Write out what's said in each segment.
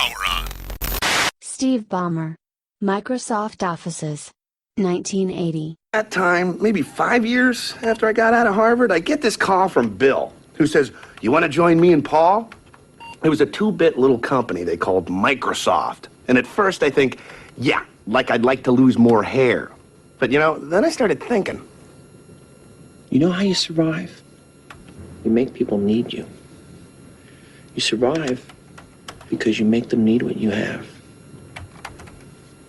while we're on. Steve Ballmer. Microsoft Offices. 1980. That time, maybe 5 years after I got out of Harvard, I get this call from Bill, who says, "You want to join me and Paul?" It was a 2-bit little company they called Microsoft. And at first I think, yeah, like I'd like to lose more hair. But then I started thinking. You know how you survive? You make people need you. You survive because you make them need what you have.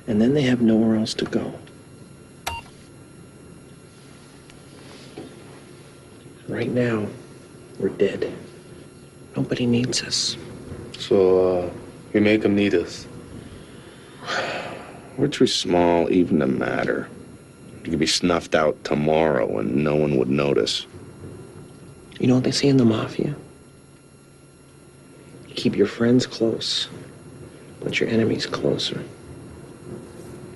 And then they have nowhere else to go. Right now, we're dead. Nobody needs us. So, we make them need us. We're too small even to matter. You could be snuffed out tomorrow and no one would notice. You know what they say in the mafia? You keep your friends close, but your enemies closer.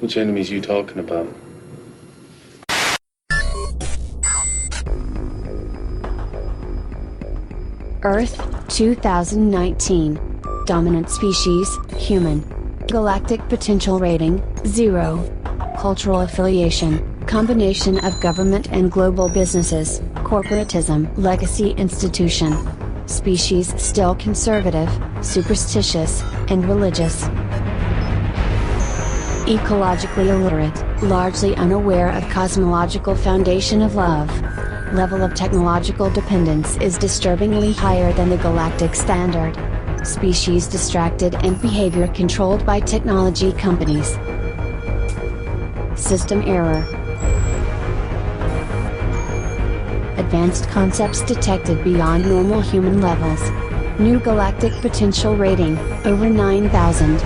Which enemies you talking about? Earth, 2019. Dominant species, human. Galactic potential rating, 0. Cultural affiliation, combination of government and global businesses, corporatism, legacy institution. Species still conservative, superstitious, and religious. Ecologically illiterate, largely unaware of cosmological foundation of love. Level of technological dependence is disturbingly higher than the galactic standard. Species distracted and behavior controlled by technology companies. System error. Advanced concepts detected beyond normal human levels. New galactic potential rating, over 9,000.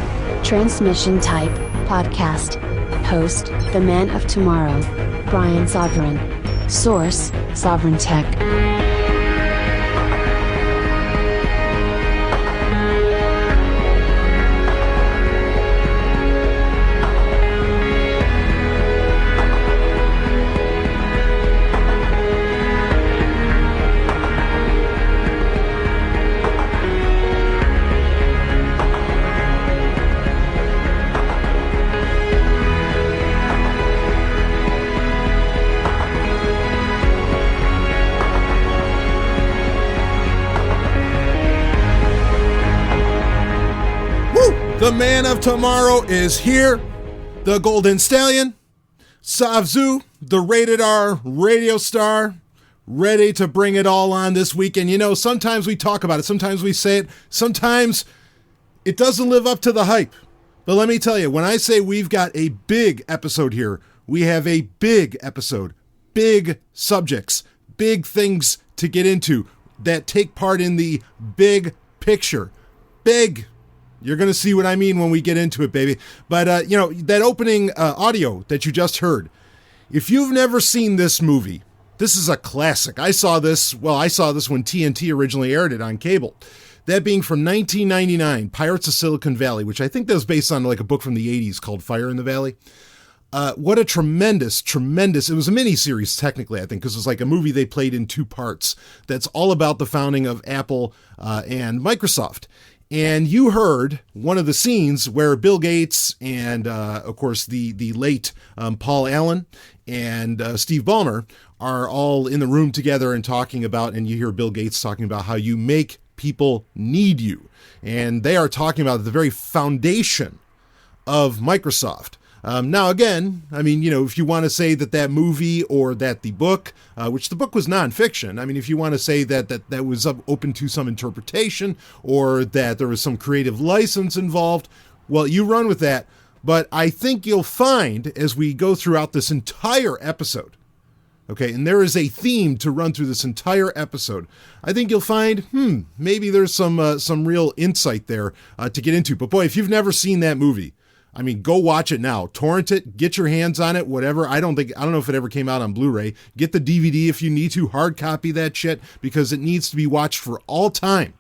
Transmission type, podcast. Host, The Man of Tomorrow. Brian Sovryn. Source, Sovryn Tech. The man of tomorrow is here. The Golden Stallion, Savzu, the rated R radio star, ready to bring it all on this weekend. Sometimes we talk about it, sometimes we say it, sometimes it doesn't live up to the hype. But let me tell you, when I say we've got a big episode here, we have a big episode, big subjects, big things to get into that take part in the big picture. Big. You're going to see what I mean when we get into it, baby. But, that opening audio that you just heard, if you've never seen this movie, this is a classic. I saw this when TNT originally aired it on cable. That being from 1999, Pirates of Silicon Valley, which I think that was based on like a book from the 80s called Fire in the Valley. What a tremendous, it was a mini-series technically, I think, because it was like a movie they played in 2 parts that's all about the founding of Apple and Microsoft. And you heard one of the scenes where Bill Gates and, of course, the late Paul Allen and Steve Ballmer are all in the room together and talking about, and you hear Bill Gates talking about how you make people need you. And they are talking about the very foundation of Microsoft. Now, again, if you want to say that movie or that the book, which the book was nonfiction, if you want to say that was open to some interpretation or that there was some creative license involved, well, you run with that. But I think you'll find as we go throughout this entire episode, okay, and there is a theme to run through this entire episode, I think you'll find, maybe there's some real insight there to get into. But boy, if you've never seen that movie, go watch it now. Torrent it, get your hands on it, whatever. I don't know if it ever came out on Blu-ray. Get the DVD if you need to, hard copy that shit, because it needs to be watched for all time.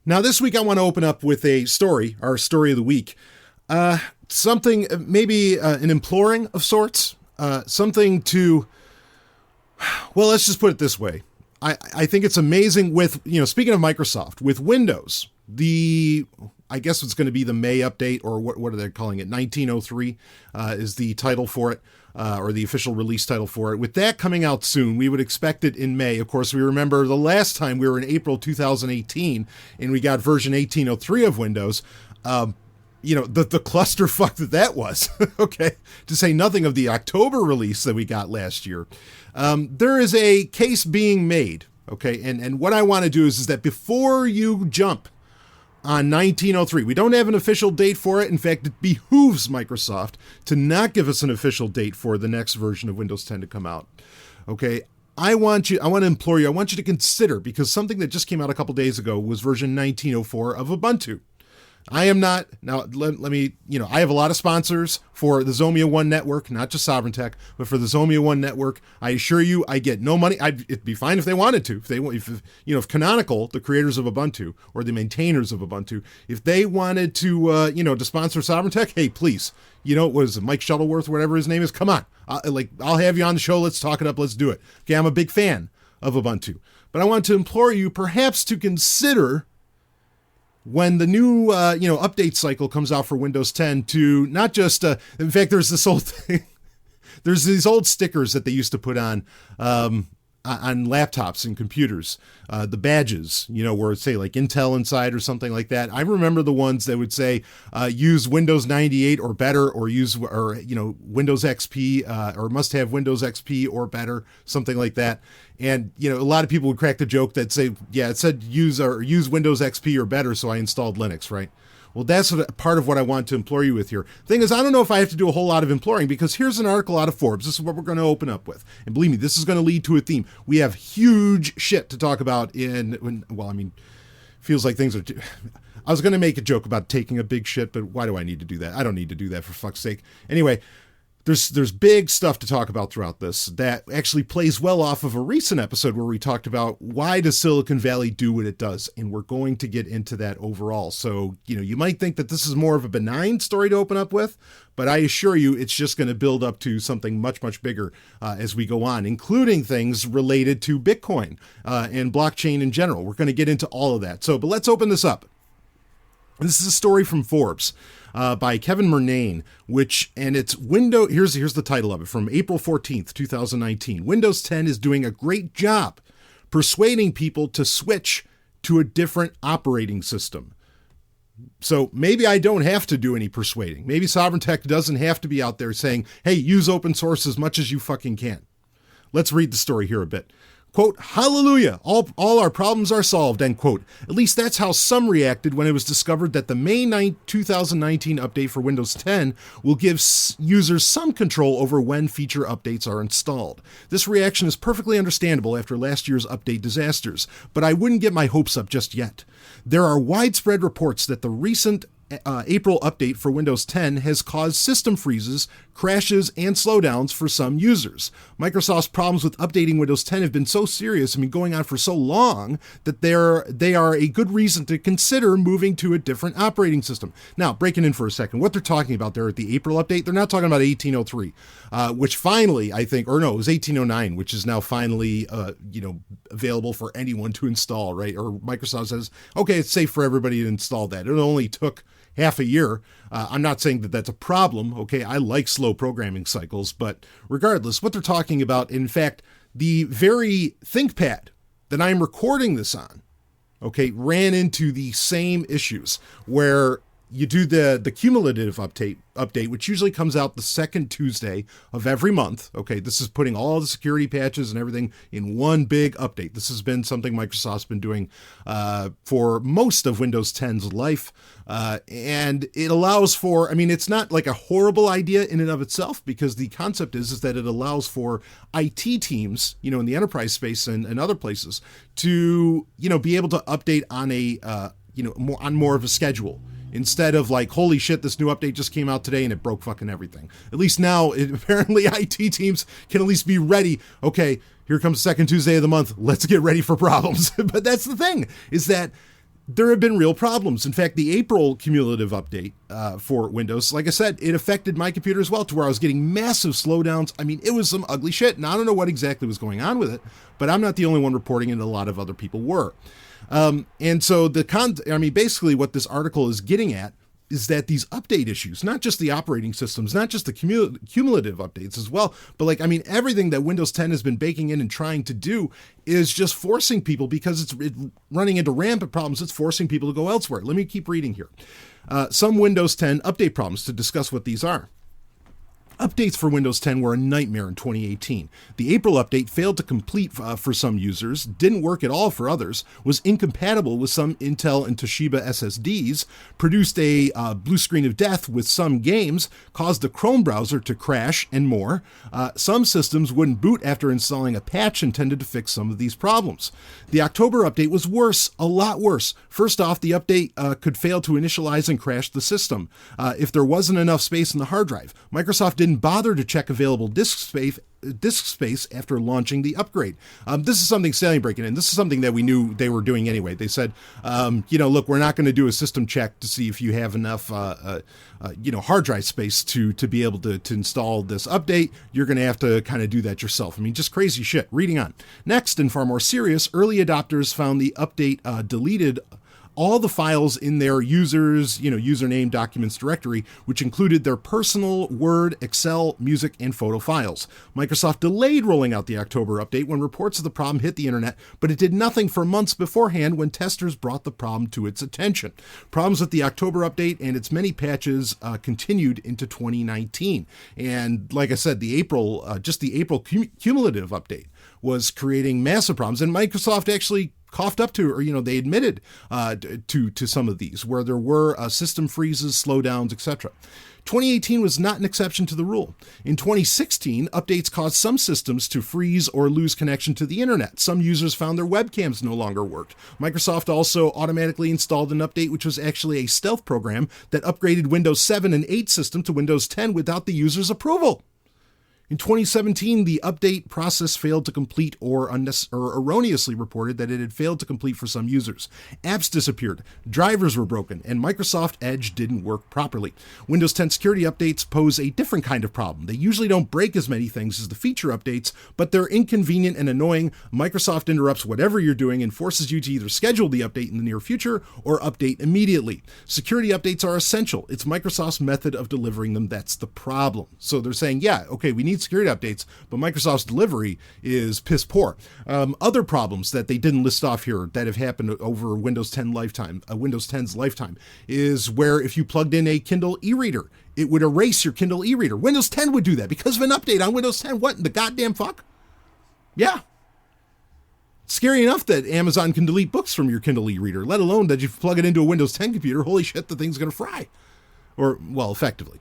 Now, this week I want to open up with a story, our story of the week. Something, maybe an imploring of sorts, something to, well, let's just put it this way. I think it's amazing with, speaking of Microsoft, with Windows, I guess it's going to be the May update, or what are they calling it? 1903 is the title for it, or the official release title for it. With that coming out soon, we would expect it in May. Of course, we remember the last time we were in April 2018 and we got version 1803 of Windows. The clusterfuck that was, okay, to say nothing of the October release that we got last year. There is a case being made, okay, and what I want to do is that before you jump on 1903, we don't have an official date for it. In fact, it behooves Microsoft to not give us an official date for the next version of Windows 10 to come out, okay? I want to implore you, I want you to consider, because something that just came out a couple days ago was version 1904 of Ubuntu. I am not, now let me, I have a lot of sponsors for the Zomia One network, not just Sovryn Tech, but for the Zomia One network, I assure you, I get no money. It'd be fine if they wanted to. If Canonical, the creators of Ubuntu, or the maintainers of Ubuntu, if they wanted to, to sponsor Sovryn Tech, hey, please, was Mike Shuttleworth, whatever his name is, come on. I'll have you on the show. Let's talk it up. Let's do it. Okay, I'm a big fan of Ubuntu. But I want to implore you perhaps to consider, when the new, update cycle comes out for Windows 10, to not just, in fact, there's this old thing, there's these old stickers that they used to put on laptops and computers, the badges, where it say like Intel inside or something like that. I remember the ones that would say, use Windows 98 or better, or Windows XP, or must have Windows XP or better, something like that. And, a lot of people would crack the joke that say, yeah, it said use Windows XP or better, so I installed Linux, right? Well, that's part of what I want to implore you with here. Thing is, I don't know if I have to do a whole lot of imploring, because here's an article out of Forbes. This is what we're going to open up with. And believe me, this is going to lead to a theme. We have huge shit to talk about feels like things are too... I was going to make a joke about taking a big shit, but why do I need to do that? I don't need to do that, for fuck's sake. Anyway, there's big stuff to talk about throughout this that actually plays well off of a recent episode where we talked about why does Silicon Valley do what it does, and we're going to get into that overall. So, you might think that this is more of a benign story to open up with, but I assure you it's just going to build up to something much, much bigger as we go on, including things related to Bitcoin and blockchain in general. We're going to get into all of that. But let's open this up. This is a story from Forbes by Kevin Murnane, it's here's the title of it, from April 14th, 2019. Windows 10 is doing a great job persuading people to switch to a different operating system. So maybe I don't have to do any persuading. Maybe Sovryn Tech doesn't have to be out there saying, hey, use open source as much as you fucking can. Let's read the story here a bit. Quote, hallelujah, all our problems are solved, end quote. At least that's how some reacted when it was discovered that the May 9, 2019 update for Windows 10 will give users some control over when feature updates are installed. This reaction is perfectly understandable after last year's update disasters, but I wouldn't get my hopes up just yet. There are widespread reports that the recent April update for Windows 10 has caused system freezes, crashes, and slowdowns for some users. Microsoft's problems with updating Windows 10 have been so serious and been going on for so long that they are a good reason to consider moving to a different operating system. Now, breaking in for a second, what they're talking about there at the April update, they're not talking about 1803, which finally, I think, or no, it was 1809, which is now finally, available for anyone to install, right? Or Microsoft says, okay, it's safe for everybody to install that. It only took half a year. I'm not saying that that's a problem. Okay, I like slow programming cycles, but regardless, what they're talking about, in fact, the very ThinkPad that I'm recording this on, okay, ran into the same issues where you do the cumulative update, which usually comes out the second Tuesday of every month. Okay, this is putting all the security patches and everything in one big update. This has been something Microsoft's been doing for most of Windows 10's life. And it allows for, it's not like a horrible idea in and of itself, because the concept is that it allows for IT teams, in the enterprise space and other places to, be able to update on on more of a schedule. Instead of like, holy shit, this new update just came out today and it broke fucking everything. At least now, apparently IT teams can at least be ready. Okay, here comes the second Tuesday of the month. Let's get ready for problems. But that's the thing, is that there have been real problems. In fact, the April cumulative update for Windows, like I said, it affected my computer as well, to where I was getting massive slowdowns. It was some ugly shit, and I don't know what exactly was going on with it, but I'm not the only one reporting it. A lot of other people were. And so basically what this article is getting at is that these update issues, not just the operating systems, not just the cumulative updates as well, but everything that Windows 10 has been baking in and trying to do is just forcing people, because it's running into rampant problems, it's forcing people to go elsewhere. Let me keep reading here. Some Windows 10 update problems to discuss what these are. Updates for Windows 10 were a nightmare in 2018. The April update failed to complete for some users, didn't work at all for others, was incompatible with some Intel and Toshiba SSDs, produced a blue screen of death with some games, caused the Chrome browser to crash, and more. Some systems wouldn't boot after installing a patch intended to fix some of these problems. The October update was worse, a lot worse. First off, the update could fail to initialize and crash the system if there wasn't enough space in the hard drive. Microsoft didn't bother to check available disk space after launching the upgrade. This is something Salient breaking in. This is something that we knew they were doing anyway. They said, look, we're not going to do a system check to see if you have enough, hard drive space to be able to install this update. You're going to have to kind of do that yourself. Just crazy shit. Reading on. Next, and far more serious, early adopters found the update deleted all the files in their username documents directory, which included their personal Word, Excel, music, and photo files. Microsoft delayed rolling out the October update when reports of the problem hit the internet, but it did nothing for months beforehand when testers brought the problem to its attention. Problems with the October update and its many patches continued into 2019. And like I said, the April cumulative update was creating massive problems, and Microsoft actually coughed up to, or they admitted to some of these, where there were system freezes, slowdowns, etc. 2018 was not an exception to the rule. In 2016, updates caused some systems to freeze or lose connection to the internet. Some users found their webcams no longer worked. Microsoft also automatically installed an update, which was actually a stealth program that upgraded Windows 7 and 8 system to Windows 10 without the user's approval. In 2017, the update process failed to complete or erroneously reported that it had failed to complete for some users. Apps disappeared, drivers were broken, and Microsoft Edge didn't work properly. Windows 10 security updates pose a different kind of problem. They usually don't break as many things as the feature updates, but they're inconvenient and annoying. Microsoft interrupts whatever you're doing and forces you to either schedule the update in the near future or update immediately. Security updates are essential. It's Microsoft's method of delivering them that's the problem. So they're saying, yeah, okay, we need security updates, but Microsoft's delivery is piss poor. Other problems that they didn't list off here that have happened over Windows 10's lifetime is where if you plugged in a Kindle e-reader, it would erase your Kindle e-reader. Windows 10 would do that because of an update on Windows 10. What in the goddamn fuck? Yeah. Scary enough that Amazon can delete books from your Kindle e-reader, let alone that you plug it into a Windows 10 computer. Holy shit, the thing's going to fry. Or, well, effectively.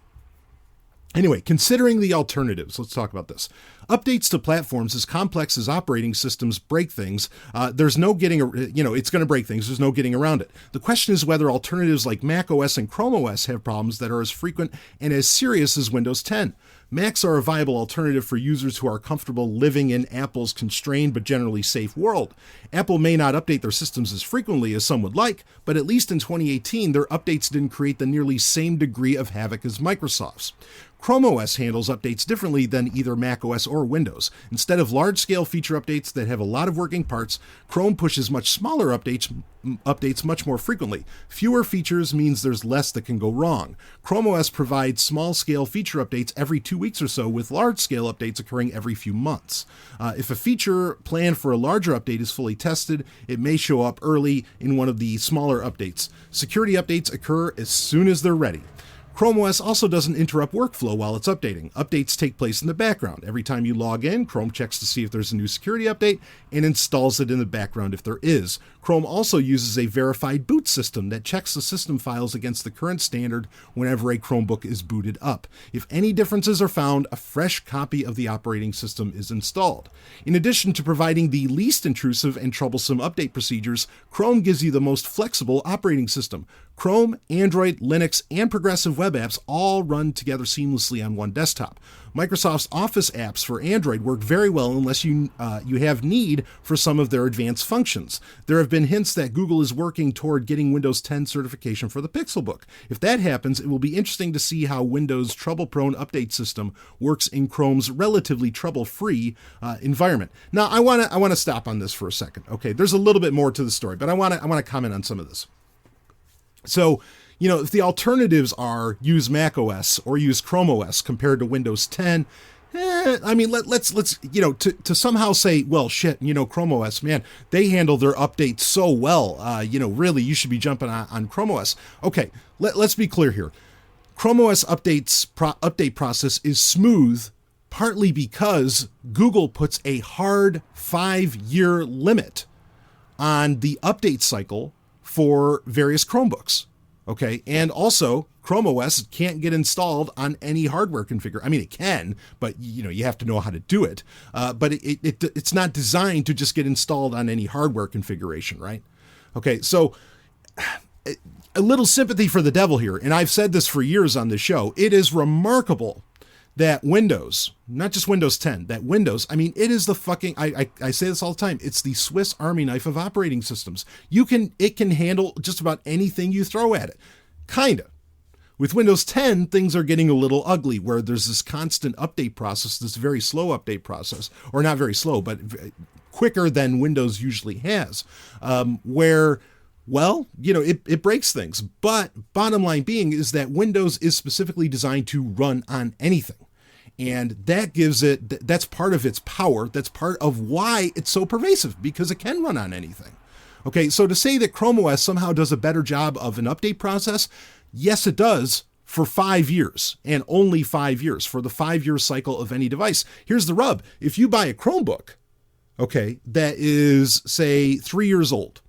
Anyway, considering the alternatives, let's talk about this. Updates to platforms as complex as operating systems break things. There's no getting, it's going to break things. There's no getting around it. The question is whether alternatives like Mac OS and Chrome OS have problems that are as frequent and as serious as Windows 10. Macs are a viable alternative for users who are comfortable living in Apple's constrained but generally safe world. Apple may not update their systems as frequently as some would like, but at least in 2018, their updates didn't create the nearly same degree of havoc as Microsoft's. Chrome OS handles updates differently than either Mac OS or Windows. Instead of large-scale feature updates that have a lot of working parts, Chrome pushes much smaller updates much more frequently. Fewer features means there's less that can go wrong. Chrome OS provides small-scale feature updates every 2 weeks or so, with large-scale updates occurring every few months. If a feature planned for a larger update is fully tested, it may show up early in one of the smaller updates. Security updates occur as soon as they're ready. Chrome OS also doesn't interrupt workflow while it's updating. Updates take place in the background. Every time you log in, Chrome checks to see if there's a new security update and installs it in the background if there is. Chrome also uses a verified boot system that checks the system files against the current standard whenever a Chromebook is booted up. If any differences are found, a fresh copy of the operating system is installed. In addition to providing the least intrusive and troublesome update procedures, Chrome gives you the most flexible operating system. Chrome, Android, Linux, and progressive web apps all run together seamlessly on one desktop. Microsoft's Office apps for Android work very well unless you have need for some of their advanced functions. There have been hints that Google is working toward getting Windows 10 certification for the Pixelbook. If that happens, it will be interesting to see how Windows' trouble-prone update system works in Chrome's relatively trouble-free environment. Now, I want to stop on this for a second. Okay, there's a little bit more to the story, but I want to comment on some of this. So, if the alternatives are use Mac OS or use Chrome OS compared to Windows 10, let's to somehow say, well, shit, Chrome OS, man, they handle their updates so well. Really, you should be jumping on Chrome OS. Okay, let's be clear here. Chrome OS update process is smooth, partly because Google puts a hard 5-year limit on the update cycle for various Chromebooks. Okay, and also Chrome OS can't get installed on any hardware configurator. I mean, it can, but you have to know how to do it. But it's not designed to just get installed on any hardware configuration, right? Okay, so a little sympathy for the devil here, and I've said this for years on the show. It is remarkable that Windows, not just Windows 10, that Windows, it is the fucking, I say this all the time, it's the Swiss Army knife of operating systems. It can handle just about anything you throw at it. Kinda. With Windows 10, things are getting a little ugly, where there's this constant update process, this very slow update process, or not very slow, but quicker than Windows usually has, where, well, it breaks things. But bottom line being is that Windows is specifically designed to run on anything. And that gives it, that's part of its power. That's part of why it's so pervasive, because it can run on anything. Okay, so to say that Chrome OS somehow does a better job of an update process, yes, it does, for 5 years, and only 5 years, for the 5-year cycle of any device. Here's the rub. If you buy a Chromebook, okay, that is, say, 3 years old,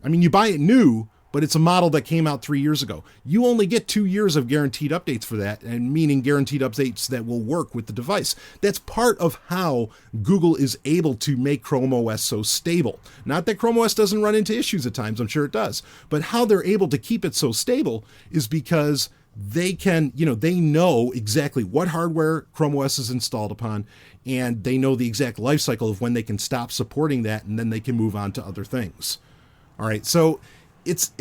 you buy it new, but it's a model that came out 3 years ago. You only get 2 years of guaranteed updates for that, and meaning guaranteed updates that will work with the device. That's part of how Google is able to make Chrome OS so stable. Not that Chrome OS doesn't run into issues at times, I'm sure it does, but how they're able to keep it so stable is because they can, they know exactly what hardware Chrome OS is installed upon, and they know the exact life cycle of when they can stop supporting that, and then they can move on to other things. All right, so it's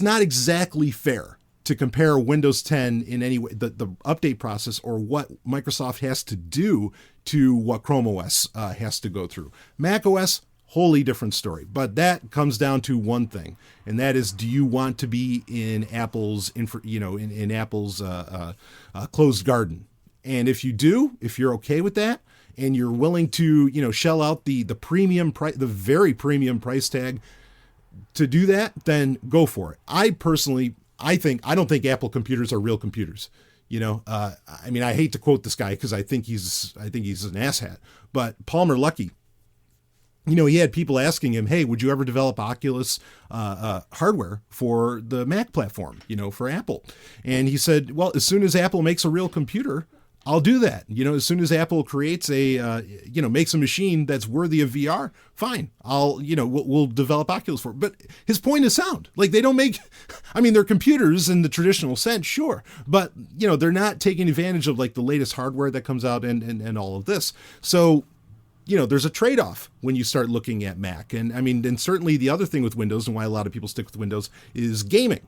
not exactly fair to compare Windows 10 in any way, the update process or what Microsoft has to do to what Chrome OS has to go through. Mac OS, wholly different story, but that comes down to one thing, and that is, do you want to be in Apple's in Apple's closed garden? And if you do, if you're okay with that, and you're willing to, shell out the premium price, the very premium price tag to do that, then go for it. I don't think Apple computers are real computers. I hate to quote this guy because I think he's an asshat, but Palmer Luckey, he had people asking him, hey, would you ever develop Oculus hardware for the Mac platform, for Apple? And he said, well, as soon as Apple makes a real computer, I'll do that. As soon as Apple creates makes a machine that's worthy of VR, fine. We'll develop Oculus for it. But his point is sound. Like, they don't make, they're computers in the traditional sense, sure. But, they're not taking advantage of like the latest hardware that comes out and all of this. So, there's a trade-off when you start looking at Mac. And certainly the other thing with Windows, and why a lot of people stick with Windows, is gaming.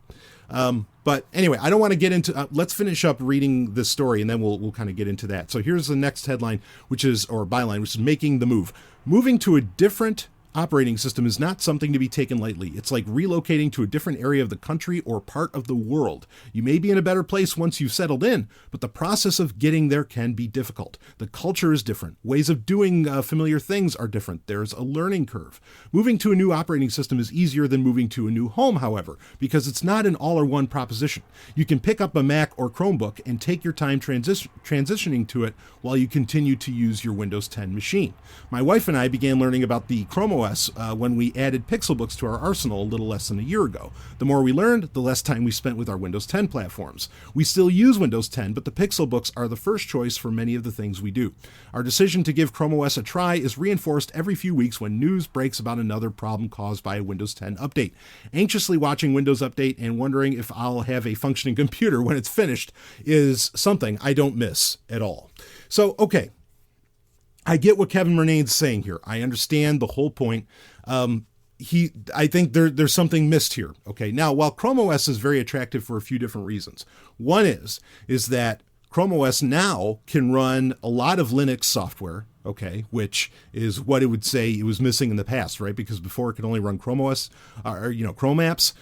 But anyway, I don't want to get into, let's finish up reading this story and then we'll kind of get into that. So here's the next headline, byline, which is making the move. Moving to a different operating system is not something to be taken lightly. It's like relocating to a different area of the country or part of the world. You may be in a better place once you've settled in, but the process of getting there can be difficult. The culture is different. Ways of doing familiar things are different. There's a learning curve. Moving to a new operating system is easier than moving to a new home, however, because it's not an all-or-one proposition. You can pick up a Mac or Chromebook and take your time transitioning to it while you continue to use your Windows 10 machine. My wife and I began learning about the Chrome OS when we added Pixelbooks to our arsenal a little less than a year ago. The more we learned, the less time we spent with our Windows 10 platforms. We still use Windows 10, but the Pixelbooks are the first choice for many of the things we do. Our decision to give Chrome OS a try is reinforced every few weeks when news breaks about another problem caused by a Windows 10 update. Anxiously watching Windows Update and wondering if I'll have a functioning computer when it's finished is something I don't miss at all. So, okay. I get what Kevin Murnane's saying here. I understand the whole point. I think there's something missed here. Okay. Now, while Chrome OS is very attractive for a few different reasons, one is that Chrome OS now can run a lot of Linux software, okay, which is what it would say it was missing in the past, right? Because before it could only run Chrome OS, or Chrome apps.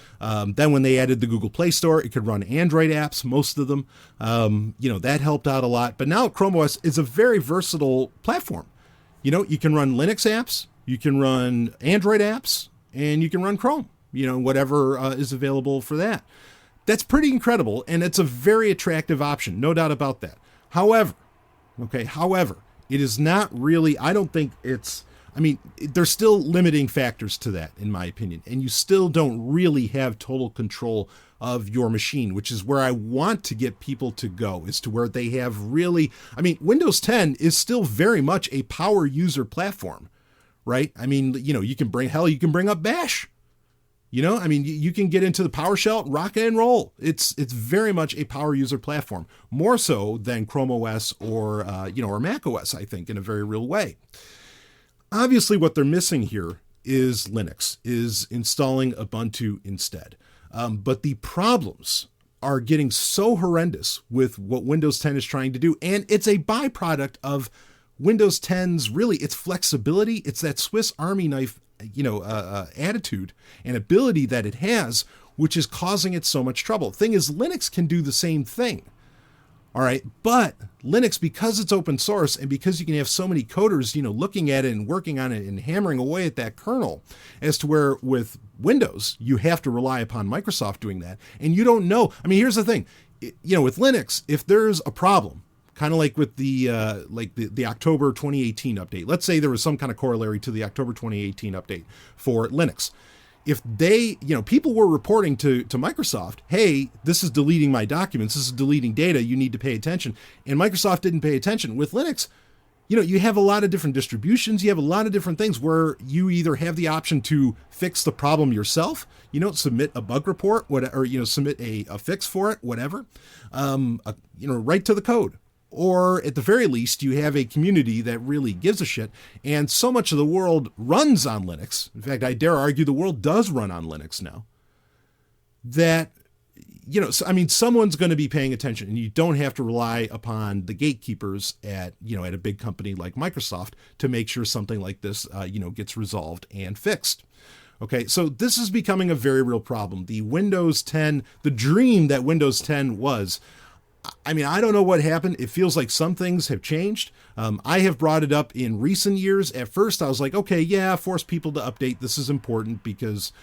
Then when they added the Google Play Store, it could run Android apps, most of them. That helped out a lot. But now Chrome OS is a very versatile platform. You can run Linux apps, you can run Android apps, and you can run Chrome, whatever is available for that. That's pretty incredible, and it's a very attractive option, no doubt about that. However, it is not really, I don't think there's still limiting factors to that, in my opinion, and you still don't really have total control of your machine, which is where I want to get people to go, is to where they have really, Windows 10 is still very much a power user platform, right? You can bring up Bash. You can get into the PowerShell, rock and roll. It's very much a power user platform, more so than Chrome OS or Mac OS, I think, in a very real way. Obviously, what they're missing here is Linux, is installing Ubuntu instead. But the problems are getting so horrendous with what Windows 10 is trying to do, and it's a byproduct of Windows 10's its flexibility. It's that Swiss Army knife attitude and ability that it has, which is causing it so much trouble. Thing is, Linux can do the same thing. All right. But Linux, because it's open source and because you can have so many coders, looking at it and working on it and hammering away at that kernel, as to where with Windows, you have to rely upon Microsoft doing that. And you don't know. Here's the thing, with Linux, if there's a problem, kind of like with the October 2018 update. Let's say there was some kind of corollary to the October 2018 update for Linux. If they, people were reporting to Microsoft, hey, this is deleting my documents, this is deleting data, you need to pay attention. And Microsoft didn't pay attention. With Linux, you have a lot of different distributions, you have a lot of different things where you either have the option to fix the problem yourself, submit a bug report, or submit a fix for it, whatever, right to the code. Or at the very least, you have a community that really gives a shit. And so much of the world runs on Linux. In fact, I dare argue the world does run on Linux now. That, someone's going to be paying attention, and you don't have to rely upon the gatekeepers at a big company like Microsoft to make sure something like this, gets resolved and fixed. Okay, so this is becoming a very real problem. The Windows 10, the dream that Windows 10 was, I don't know what happened. It feels like some things have changed. I have brought it up in recent years. At first, I was like, okay, yeah, force people to update. This is important because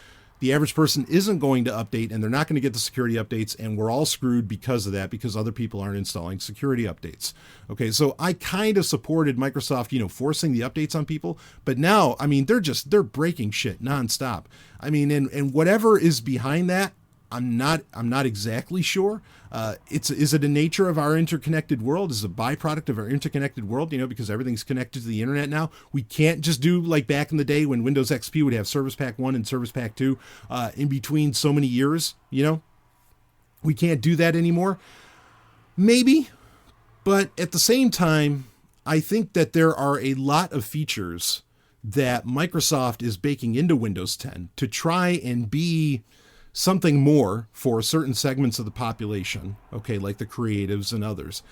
the average person isn't going to update and they're not going to get the security updates. And we're all screwed because of that, because other people aren't installing security updates. Okay, so I kind of supported Microsoft, forcing the updates on people. But now, they're breaking shit nonstop. And whatever is behind that, I'm not exactly sure. Is it a nature of our interconnected world? Is it a byproduct of our interconnected world? Because everything's connected to the internet now. We can't just do like back in the day when Windows XP would have Service Pack 1 and Service Pack 2 in between so many years. We can't do that anymore. Maybe, but at the same time, I think that there are a lot of features that Microsoft is baking into Windows 10 to try and be something more for certain segments of the population, okay, like the creatives and others.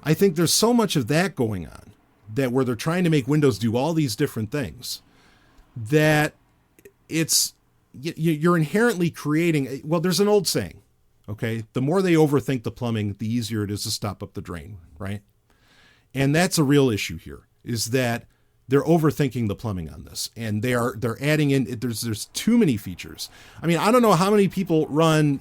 I think there's so much of that going on, that where they're trying to make Windows do all these different things, that you're inherently creating, there's an old saying, okay, the more they overthink the plumbing, the easier it is to stop up the drain, right? And that's a real issue here, is that they're overthinking the plumbing on this, and they're adding in, there's too many features. I don't know how many people run,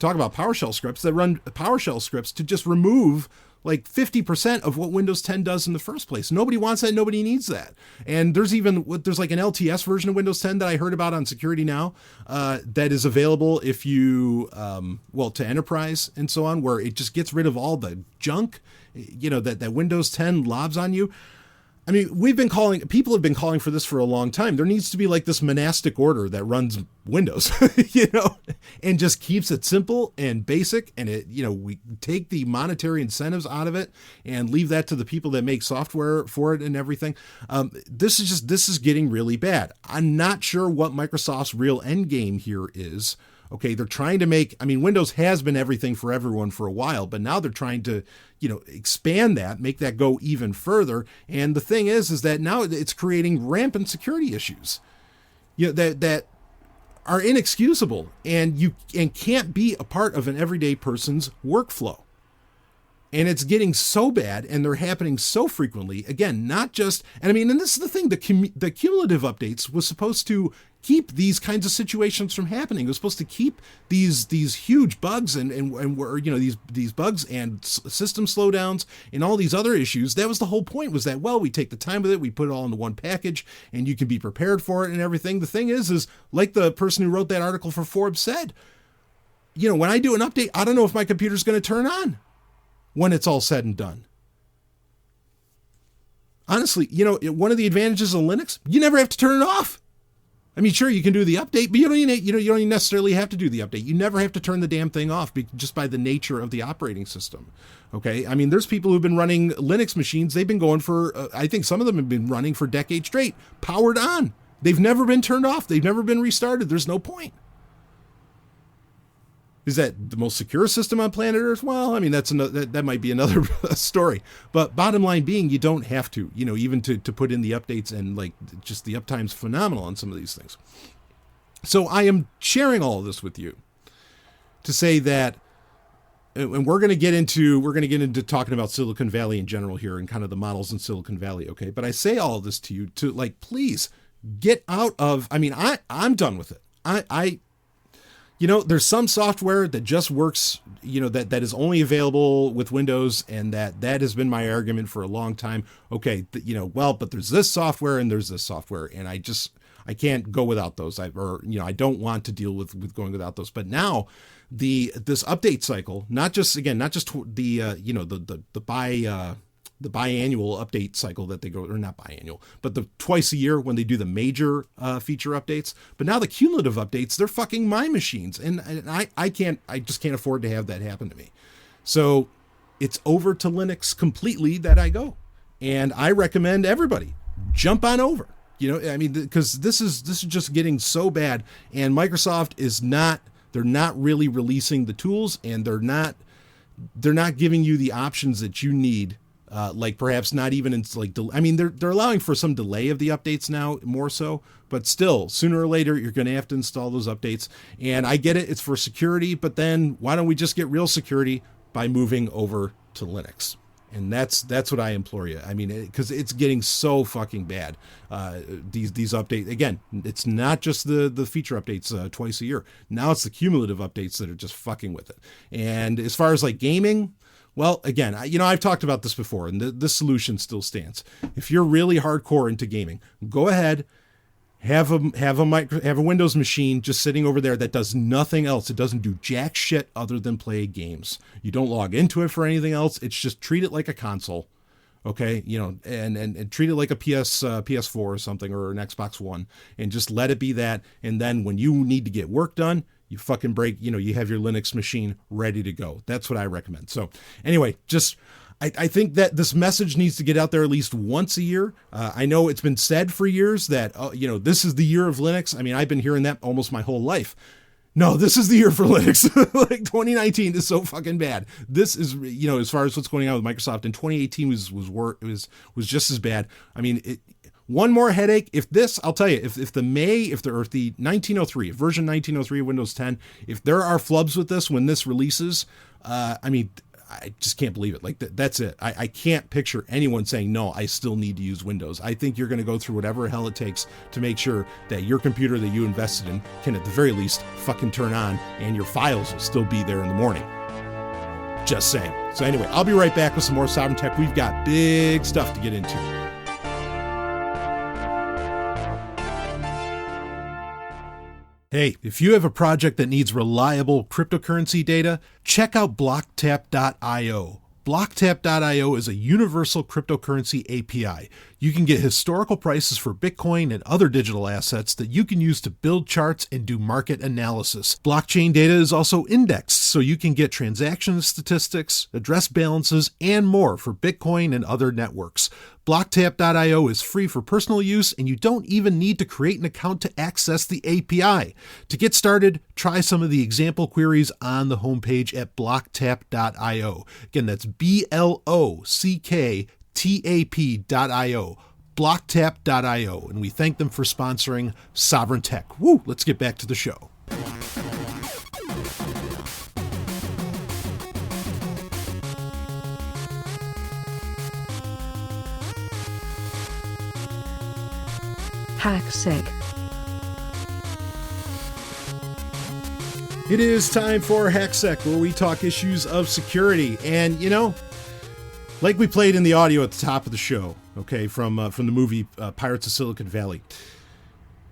talk about PowerShell scripts that run PowerShell scripts to just remove like 50% of what Windows 10 does in the first place. Nobody wants that. Nobody needs that. And there's like an LTS version of Windows 10 that I heard about on Security Now that is available if you, to Enterprise and so on, where it just gets rid of all the junk, that Windows 10 lobs on you. I mean, people have been calling for this for a long time. There needs to be like this monastic order that runs Windows, and just keeps it simple and basic. And we take the monetary incentives out of it and leave that to the people that make software for it and everything. This is getting really bad. I'm not sure what Microsoft's real end game here is. Okay, they're trying to Windows has been everything for everyone for a while, but now they're trying to, expand that, make that go even further. And the thing is that now it's creating rampant security issues, that are inexcusable and can't be a part of an everyday person's workflow. And it's getting so bad, and they're happening so frequently. Again, not just, and this is the thing, the cumulative updates was supposed to keep these kinds of situations from happening. It was supposed to keep these huge bugs and these bugs and system slowdowns and all these other issues. That was the whole point, was that, we take the time with it, we put it all into one package, and you can be prepared for it and everything. The thing is like the person who wrote that article for Forbes said, when I do an update, I don't know if my computer's going to turn on when it's all said and done. Honestly, one of the advantages of Linux, you never have to turn it off. Sure, you can do the update, but you don't necessarily have to do the update. You never have to turn the damn thing off just by the nature of the operating system. Okay, there's people who've been running Linux machines. They've been going for, I think some of them have been running for decades straight, powered on. They've never been turned off. They've never been restarted. There's no point. Is that the most secure system on planet Earth? Well, that might be another story. But bottom line being, you don't have to, even to put in the updates, and just the uptime's phenomenal on some of these things. So I am sharing all of this with you to say that, and we're going to get into talking about Silicon Valley in general here and kind of the models in Silicon Valley. Okay. But I say all of this to you to please get out of, I'm done with it. There's some software that just works, that is only available with Windows, and that has been my argument for a long time. Okay, but there's this software and there's this software, and I can't go without those. I don't want to deal with going without those. But now this update cycle, not just the biannual update cycle that they go, or not biannual, but the twice a year when they do the major feature updates. But now the cumulative updates, they're fucking my machines. And I just can't afford to have that happen to me. So it's over to Linux completely that I go. And I recommend everybody jump on over, because this is just getting so bad. And Microsoft they're not really releasing the tools, and they're not giving you the options that you need. Perhaps not even in they're allowing for some delay of the updates now, more so, but still sooner or later you're going to have to install those updates. And I get it, it's for security, but then why don't we just get real security by moving over to Linux? And that's what I implore you. Because it's getting so fucking bad. These updates, again, it's not just the feature updates twice a year. Now it's the cumulative updates that are just fucking with it. And as far as gaming, well, again, I've talked about this before, and this solution still stands. If you're really hardcore into gaming, go ahead, have a Windows machine just sitting over there that does nothing else. It doesn't do jack shit other than play games. You don't log into it for anything else. It's just treat it like a console, okay? And treat it like a PS4 or something, or an Xbox One, and just let it be that. And then when you need to get work done, you fucking you have your Linux machine ready to go. That's what I recommend. So anyway, I think that this message needs to get out there at least once a year. I know it's been said for years that, this is the year of Linux. I've been hearing that almost my whole life. No, this is the year for Linux. 2019 is so fucking bad. This is, as far as what's going on with Microsoft, and 2018 was just as bad. One more headache. I'll tell you, if the 1903, version 1903 of Windows 10, if there are flubs with this when this releases, I just can't believe it. That's it. I can't picture anyone saying, no, I still need to use Windows. I think you're going to go through whatever hell it takes to make sure that your computer that you invested in can at the very least fucking turn on, and your files will still be there in the morning. Just saying. So anyway, I'll be right back with some more Sovryn Tech. We've got big stuff to get into. Hey, if you have a project that needs reliable cryptocurrency data, check out blocktap.io. Blocktap.io is a universal cryptocurrency API. You can get historical prices for Bitcoin and other digital assets that you can use to build charts and do market analysis. Blockchain data is also indexed, so you can get transaction statistics, address balances, and more for Bitcoin and other networks. Blocktap.io is free for personal use, and you don't even need to create an account to access the API. To get started, try some of the example queries on the homepage at blocktap.io. Again, that's blocktap.io, blocktap.io, and we thank them for sponsoring Sovryn Tech. Woo, let's get back to the show. HackSec. It is time for HackSec, where we talk issues of security. And, you know, like we played in the audio at the top of the show, okay, from the movie Pirates of Silicon Valley.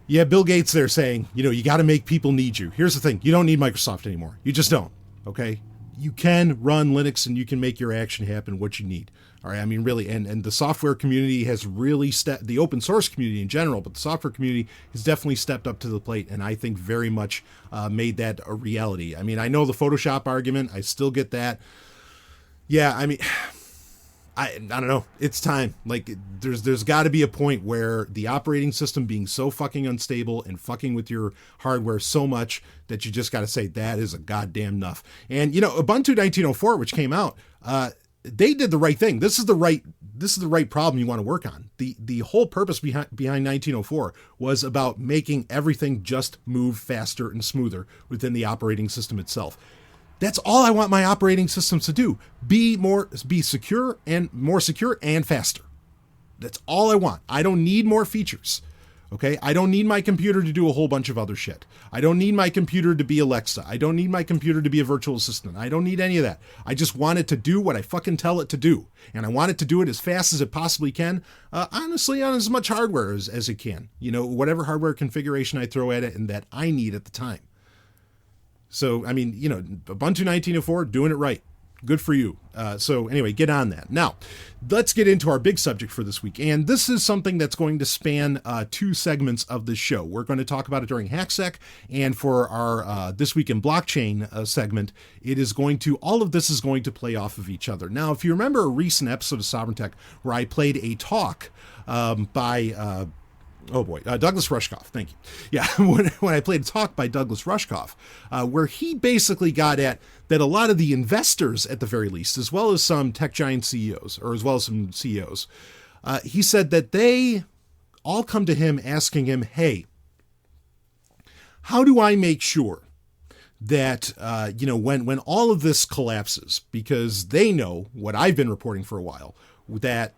Yeah, Bill Gates there saying, you know, you got to make people need you. Here's the thing. You don't need Microsoft anymore. You just don't, okay? You can run Linux and you can make your action happen what you need. All right, I mean, really, and the software community has really the open source community in general, but the software community has definitely stepped up to the plate, and I think very much made that a reality. I mean, I know the Photoshop argument. I still get that. Yeah, I mean, I don't know. It's time. Like, there's got to be a point where the operating system being so fucking unstable and fucking with your hardware so much that you just got to say that is a goddamn enough. And, you know, Ubuntu 1904, which came out, they did the right thing. This is the right problem you want to work on. The whole purpose behind 1904 was about making everything just move faster and smoother within the operating system itself. That's all I want my operating systems to do. Be secure and faster. That's all I want. I don't need more features. Okay, I don't need my computer to do a whole bunch of other shit. I don't need my computer to be Alexa. I don't need my computer to be a virtual assistant. I don't need any of that. I just want it to do what I fucking tell it to do. And I want it to do it as fast as it possibly can, honestly, on as much hardware as it can. You know, whatever hardware configuration I throw at it and that I need at the time. So, I mean, you know, Ubuntu 1904, doing it right. Good for you. So anyway, get on that. Now, let's get into our big subject for this week. And this is something that's going to span two segments of the show. We're going to talk about it during HackSec. And for our This Week in Blockchain segment, all of this is going to play off of each other. Now, if you remember a recent episode of Sovryn Tech where I played a talk by Douglas Rushkoff. Thank you. Yeah, when I played a talk by Douglas Rushkoff, where he basically got at that a lot of the investors, at the very least, as well as some tech giant CEOs, or as well as some CEOs, he said that they all come to him asking him, hey, how do I make sure that, when all of this collapses, because they know what I've been reporting for a while, that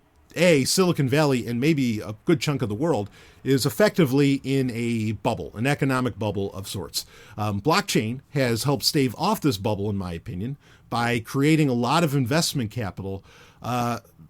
Silicon Valley and maybe a good chunk of the world is effectively in a bubble, an economic bubble of sorts. Blockchain has helped stave off this bubble, in my opinion, by creating a lot of investment capital,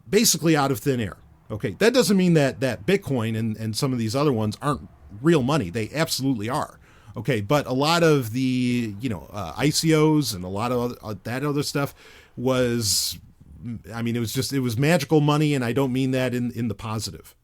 basically out of thin air. Okay, that doesn't mean that Bitcoin and some of these other ones aren't real money. They absolutely are. Okay, but a lot of the, ICOs and a lot of that other stuff was, it was magical money, and I don't mean that in the positive.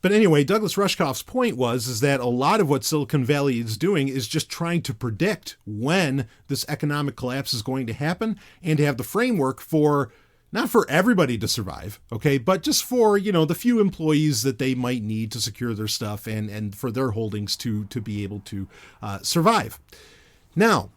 But anyway, Douglas Rushkoff's point is that a lot of what Silicon Valley is doing is just trying to predict when this economic collapse is going to happen and to have the framework for, not for everybody to survive, okay, but just for, the few employees that they might need to secure their stuff and for their holdings to be able to survive. Now,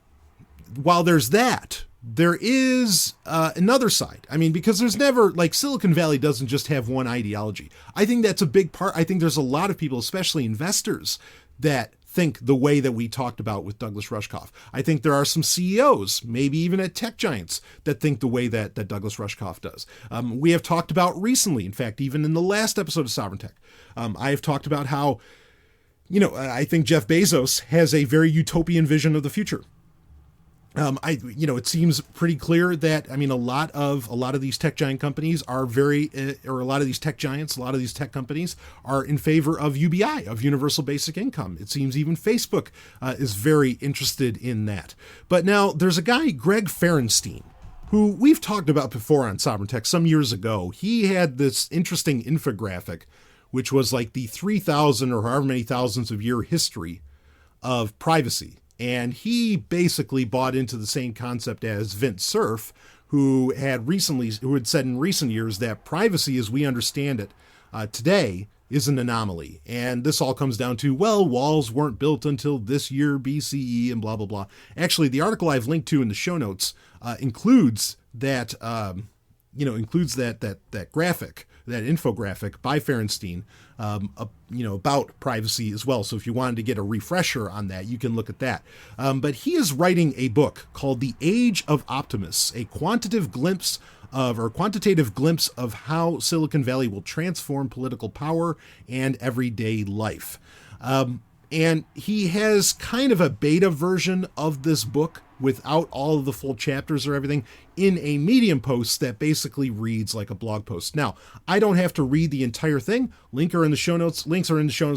while there's that, there is another side. Because there's never, Silicon Valley doesn't just have one ideology. I think that's a big part. I think there's a lot of people, especially investors, that think the way that we talked about with Douglas Rushkoff. I think there are some CEOs, maybe even at tech giants, that think the way that Douglas Rushkoff does. We have talked about recently, in fact, even in the last episode of Sovryn Tech, I have talked about how, I think Jeff Bezos has a very utopian vision of the future. It seems pretty clear that, a lot of these tech giant companies are a lot of these tech companies are in favor of UBI, of universal basic income. It seems even Facebook is very interested in that. But now there's a guy, Greg Ferenstein, who we've talked about before on Sovereign Tech some years ago. He had this interesting infographic, which was like the 3,000 or however many thousands of year history of privacy. And he basically bought into the same concept as Vint Cerf, who had said in recent years that privacy as we understand it today is an anomaly. And this all comes down to, well, walls weren't built until this year BCE and blah, blah, blah. Actually, the article I've linked to in the show notes includes that graphic, that infographic by Ferenstein, about privacy as well. So if you wanted to get a refresher on that, you can look at that. But he is writing a book called The Age of Optimists, a quantitative glimpse of how Silicon Valley will transform political power and everyday life. And he has kind of a beta version of this book without all of the full chapters or everything in a Medium post that basically reads like a blog post. Now, I don't have to read the entire thing. Links are in the show notes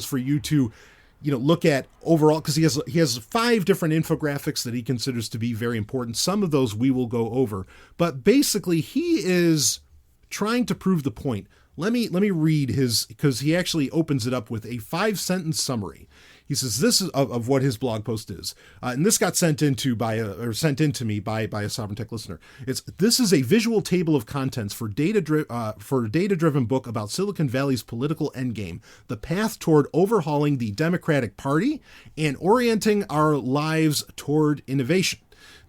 for you to, look at overall, because he has 5 different infographics that he considers to be very important. Some of those we will go over, but basically he is trying to prove the point. Let me read his, because he actually opens it up with a 5-sentence summary. He says this is of what his blog post is, and this got sent in to me by a Sovereign Tech listener. This is a visual table of contents for data-driven book about Silicon Valley's political endgame, the path toward overhauling the Democratic Party and orienting our lives toward innovation.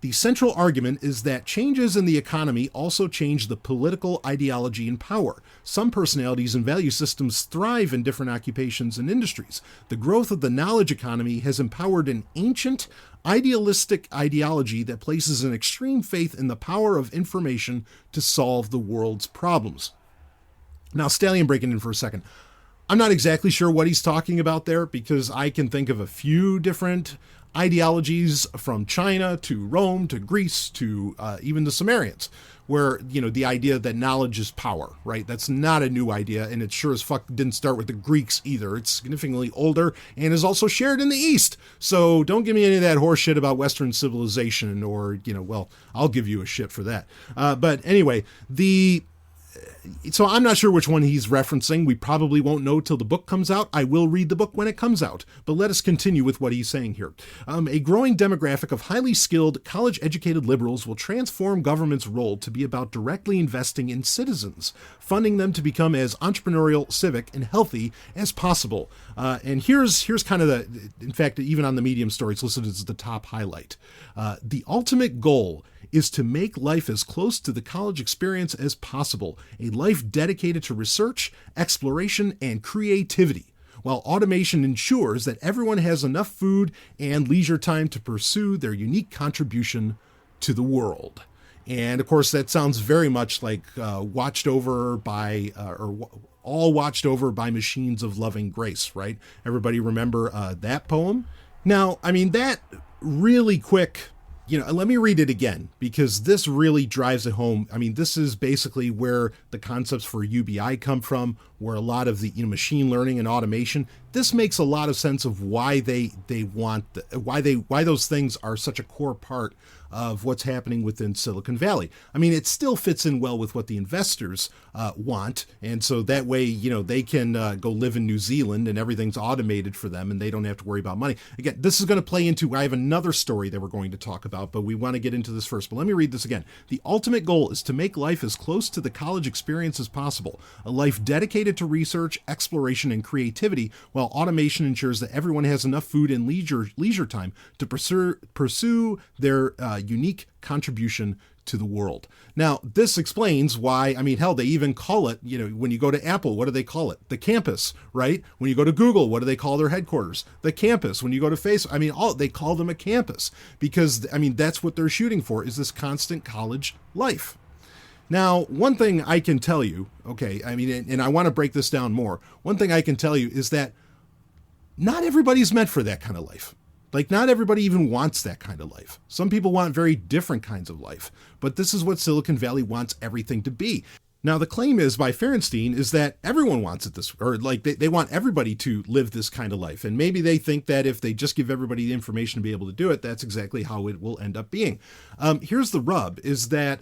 The central argument is that changes in the economy also change the political ideology and power. Some personalities and value systems thrive in different occupations and industries. The growth of the knowledge economy has empowered an ancient, idealistic ideology that places an extreme faith in the power of information to solve the world's problems. Now, Stallion, breaking in for a second. I'm not exactly sure what he's talking about there, because I can think of a few different ideologies from China to Rome to Greece to even the Sumerians, where, the idea that knowledge is power, right? That's not a new idea, and it sure as fuck didn't start with the Greeks either. It's significantly older and is also shared in the East. So don't give me any of that horse shit about Western civilization, or, I'll give you a shit for that. But anyway, so I'm not sure which one he's referencing. We probably won't know till the book comes out. I will read the book when it comes out, but let us continue with what he's saying here. A growing demographic of highly skilled, college-educated liberals will transform government's role to be about directly investing in citizens, funding them to become as entrepreneurial, civic, and healthy as possible. And here's kind of in fact, even on the Medium story, it's listed as the top highlight. The ultimate goal is to make life as close to the college experience as possible, a life dedicated to research, exploration, and creativity, while automation ensures that everyone has enough food and leisure time to pursue their unique contribution to the world. And of course, that sounds very much like watched over by machines of loving grace, right? Everybody remember that poem? Now, that really quick, let me read it again, because this really drives it home. This is basically where the concepts for UBI come from, where a lot of the machine learning and automation. This makes a lot of sense of why why those things are such a core part of what's happening within Silicon Valley. It still fits in well with what the investors want, and so that way, they can go live in New Zealand and everything's automated for them and they don't have to worry about money. Again, this is going to play into, I have another story that we're going to talk about, but we want to get into this first. But let me read this again. The ultimate goal is to make life as close to the college experience as possible, a life dedicated to research, exploration, and creativity, while automation ensures that everyone has enough food and leisure time to pursue their unique contribution to the world. Now, this explains why, hell, they even call it, when you go to Apple, what do they call it? The campus, right? When you go to Google, what do they call their headquarters? The campus. When you go to Facebook, they call them a campus, because, that's what they're shooting for, is this constant college life. Now, one thing I can tell you, okay, and I want to break this down more. One thing I can tell you is that not everybody's meant for that kind of life. Like, not everybody even wants that kind of life. Some people want very different kinds of life, but this is what Silicon Valley wants everything to be. Now, the claim is by Ferenstein is that everyone wants it this, or like they want everybody to live this kind of life. And maybe they think that if they just give everybody the information to be able to do it, that's exactly how it will end up being. Here's the rub is that,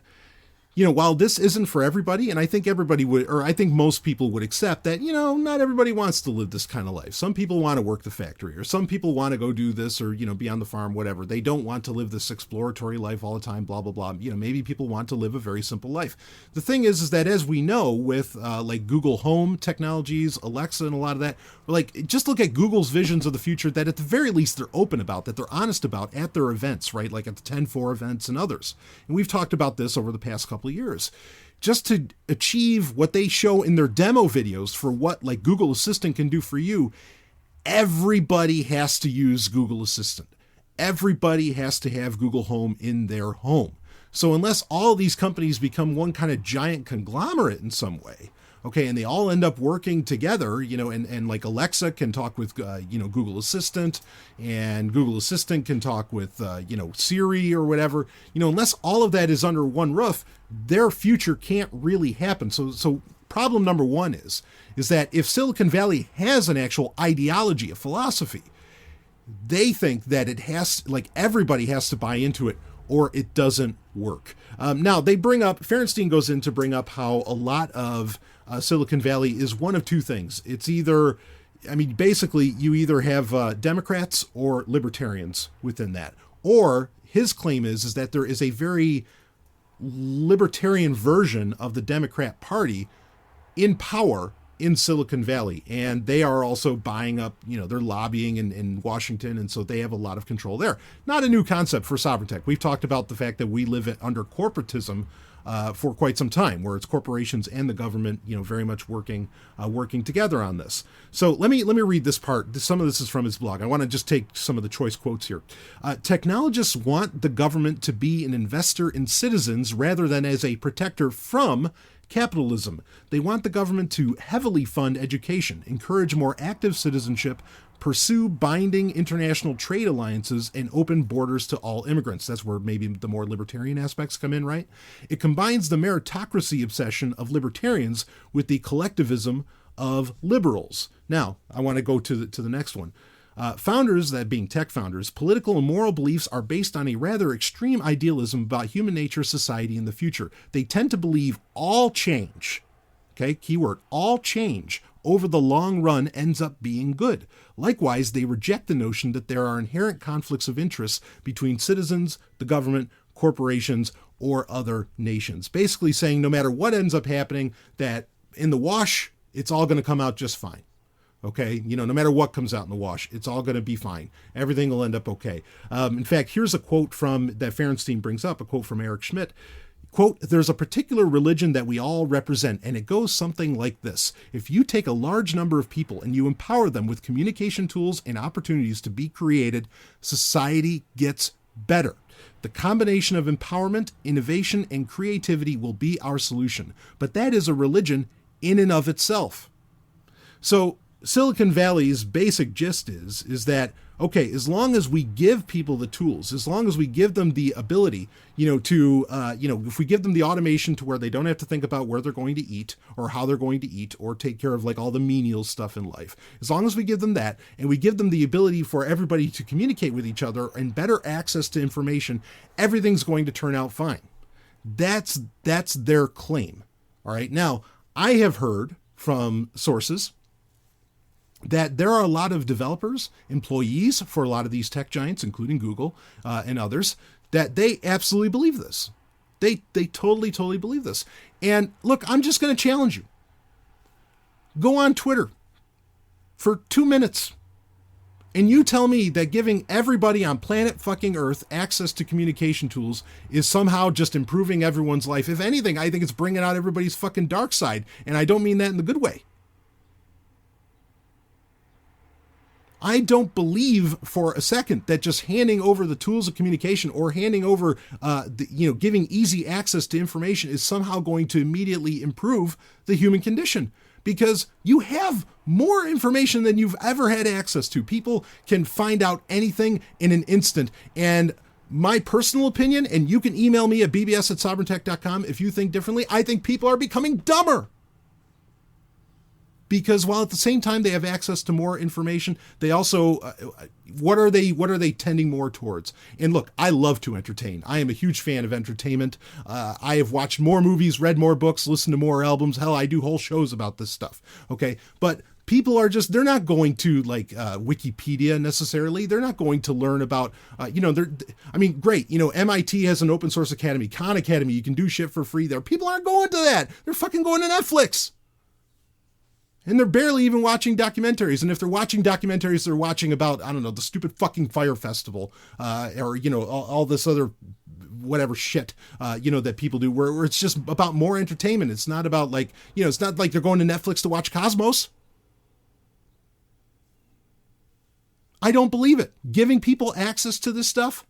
you know, while this isn't for everybody, and I think everybody would, or I think most people would accept that, you know, not everybody wants to live this kind of life. Some people want to work the factory, or some people want to go do this, or, you know, be on the farm, whatever. They don't want to live this exploratory life all the time, blah, blah, blah. You know, maybe people want to live a very simple life. The thing is that as we know with like Google Home technologies, Alexa, and a lot of that, like, just look at Google's visions of the future that at the very least they're open about, that they're honest about at their events, right? Like at the 10.4 events and others. And we've talked about this over the past couple of years. Just to achieve what they show in their demo videos for what like Google Assistant can do for you, everybody has to use Google Assistant. Everybody has to have Google Home in their home. So unless all these companies become one kind of giant conglomerate in some way, okay, and they all end up working together, you know, and like Alexa can talk with, you know, Google Assistant, and Google Assistant can talk with, you know, Siri or whatever, you know, unless all of that is under one roof, their future can't really happen. So problem number one is that if Silicon Valley has an actual ideology, a philosophy, they think that it has, like, everybody has to buy into it or it doesn't work. Now, they bring up, Ferenstein goes in to bring up how a lot of Silicon Valley is one of two things. It's either, I mean, basically, you either have Democrats or libertarians within that. Or his claim is that there is a very libertarian version of the Democrat Party in power in Silicon Valley. And they are also buying up, you know, they're lobbying in Washington. And so they have a lot of control there. Not a new concept for sovereign tech. We've talked about the fact that we live under corporatism for quite some time, where it's corporations and the government, you know, very much working together on this. So let me read this part. Some of this is from his blog. I want to just take some of the choice quotes here. Technologists want the government to be an investor in citizens rather than as a protector from capitalism. They want the government to heavily fund education, encourage more active citizenship, pursue binding international trade alliances, and open borders to all immigrants. That's where maybe the more libertarian aspects come in, right? It combines the meritocracy obsession of libertarians with the collectivism of liberals. Now, I want to go to the next one. Founders, that being tech founders, political and moral beliefs are based on a rather extreme idealism about human nature, society, and the future. They tend to believe all change, okay, keyword, all change over the long run ends up being good. Likewise, they reject the notion that there are inherent conflicts of interest between citizens, the government, corporations, or other nations. Basically saying no matter what ends up happening, that in the wash, it's all going to come out just fine. Okay, you know, no matter what comes out in the wash, it's all going to be fine. Everything will end up okay. In fact, here's a quote from that Ferenstein brings up, a quote from Eric Schmidt. Quote, "There's a particular religion that we all represent, and it goes something like this. If you take a large number of people and you empower them with communication tools and opportunities to be created, society gets better. The combination of empowerment, innovation, and creativity will be our solution. But that is a religion in and of itself." So Silicon Valley's basic gist is that, okay, as long as we give people the tools, as long as we give them the ability, you know, to, you know, if we give them the automation to where they don't have to think about where they're going to eat or how they're going to eat or take care of like all the menial stuff in life, as long as we give them that and we give them the ability for everybody to communicate with each other and better access to information, everything's going to turn out fine. That's their claim. All right. Now, I have heard from sources that there are a lot of developers, employees for a lot of these tech giants, including Google and others, that they absolutely believe this. They totally believe this. And look, I'm just going to challenge you. Go on Twitter for 2 minutes and you tell me that giving everybody on planet fucking Earth access to communication tools is somehow just improving everyone's life. If anything, I think it's bringing out everybody's fucking dark side. And I don't mean that in the good way. I don't believe for a second that just handing over the tools of communication or handing over, giving easy access to information is somehow going to immediately improve the human condition. because you have more information than you've ever had access to. People can find out anything in an instant. And my personal opinion, and you can email me at bbs@sovereigntech.com if you think differently, I think people are becoming dumber. Because while at the same time they have access to more information, they also, what are they tending more towards? And look, I love to entertain. I am a huge fan of entertainment. I have watched more movies, read more books, listened to more albums. Hell, I do whole shows about this stuff. Okay. But people are just, they're not going to like Wikipedia necessarily. They're not going to learn about, great. MIT has an open source academy, Khan Academy. You can do shit for free there. People aren't going to that. They're fucking going to Netflix. And they're barely even watching documentaries. And if they're watching documentaries, they're watching about, I don't know, the stupid fucking Fire Festival, or, all this other whatever shit, that people do where it's just about more entertainment. It's not about like, it's not like they're going to Netflix to watch Cosmos. I don't believe it. Giving people access to this stuff,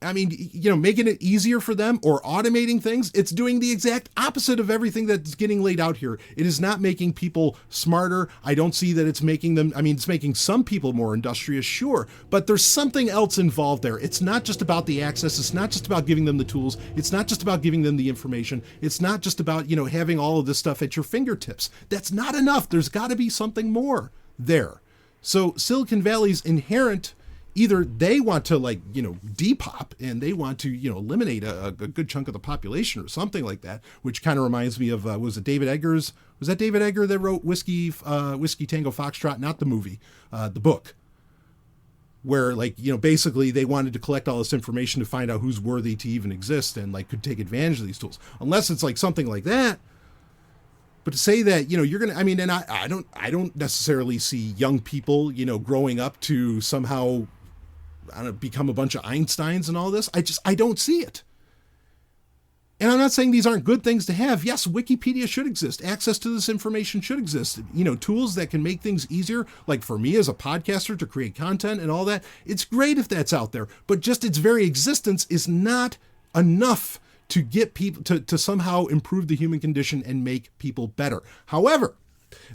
making it easier for them or automating things, it's doing the exact opposite of everything that's getting laid out here. It is not making people smarter. I don't see that it's making them, it's making some people more industrious, sure, but there's something else involved there. It's not just about the access. It's not just about giving them the tools. It's not just about giving them the information. It's not just about, having all of this stuff at your fingertips. That's not enough. There's got to be something more there. So Silicon Valley's inherent, either they want to depop and they want to, eliminate a good chunk of the population or something like that, which kind of reminds me of, was it David Eggers? Was that David Egger that wrote Whiskey Tango Foxtrot? Not the movie, the book, where basically they wanted to collect all this information to find out who's worthy to even exist and could take advantage of these tools, unless it's something like that. But to say that, you're going to, and I don't necessarily see young people, growing up to somehow, become a bunch of Einsteins and all this. I don't see it. And I'm not saying these aren't good things to have. Yes, Wikipedia should exist. Access to this information should exist. Tools that can make things easier, like for me as a podcaster to create content and all that. It's great if that's out there, but just its very existence is not enough to get people to somehow improve the human condition and make people better. However,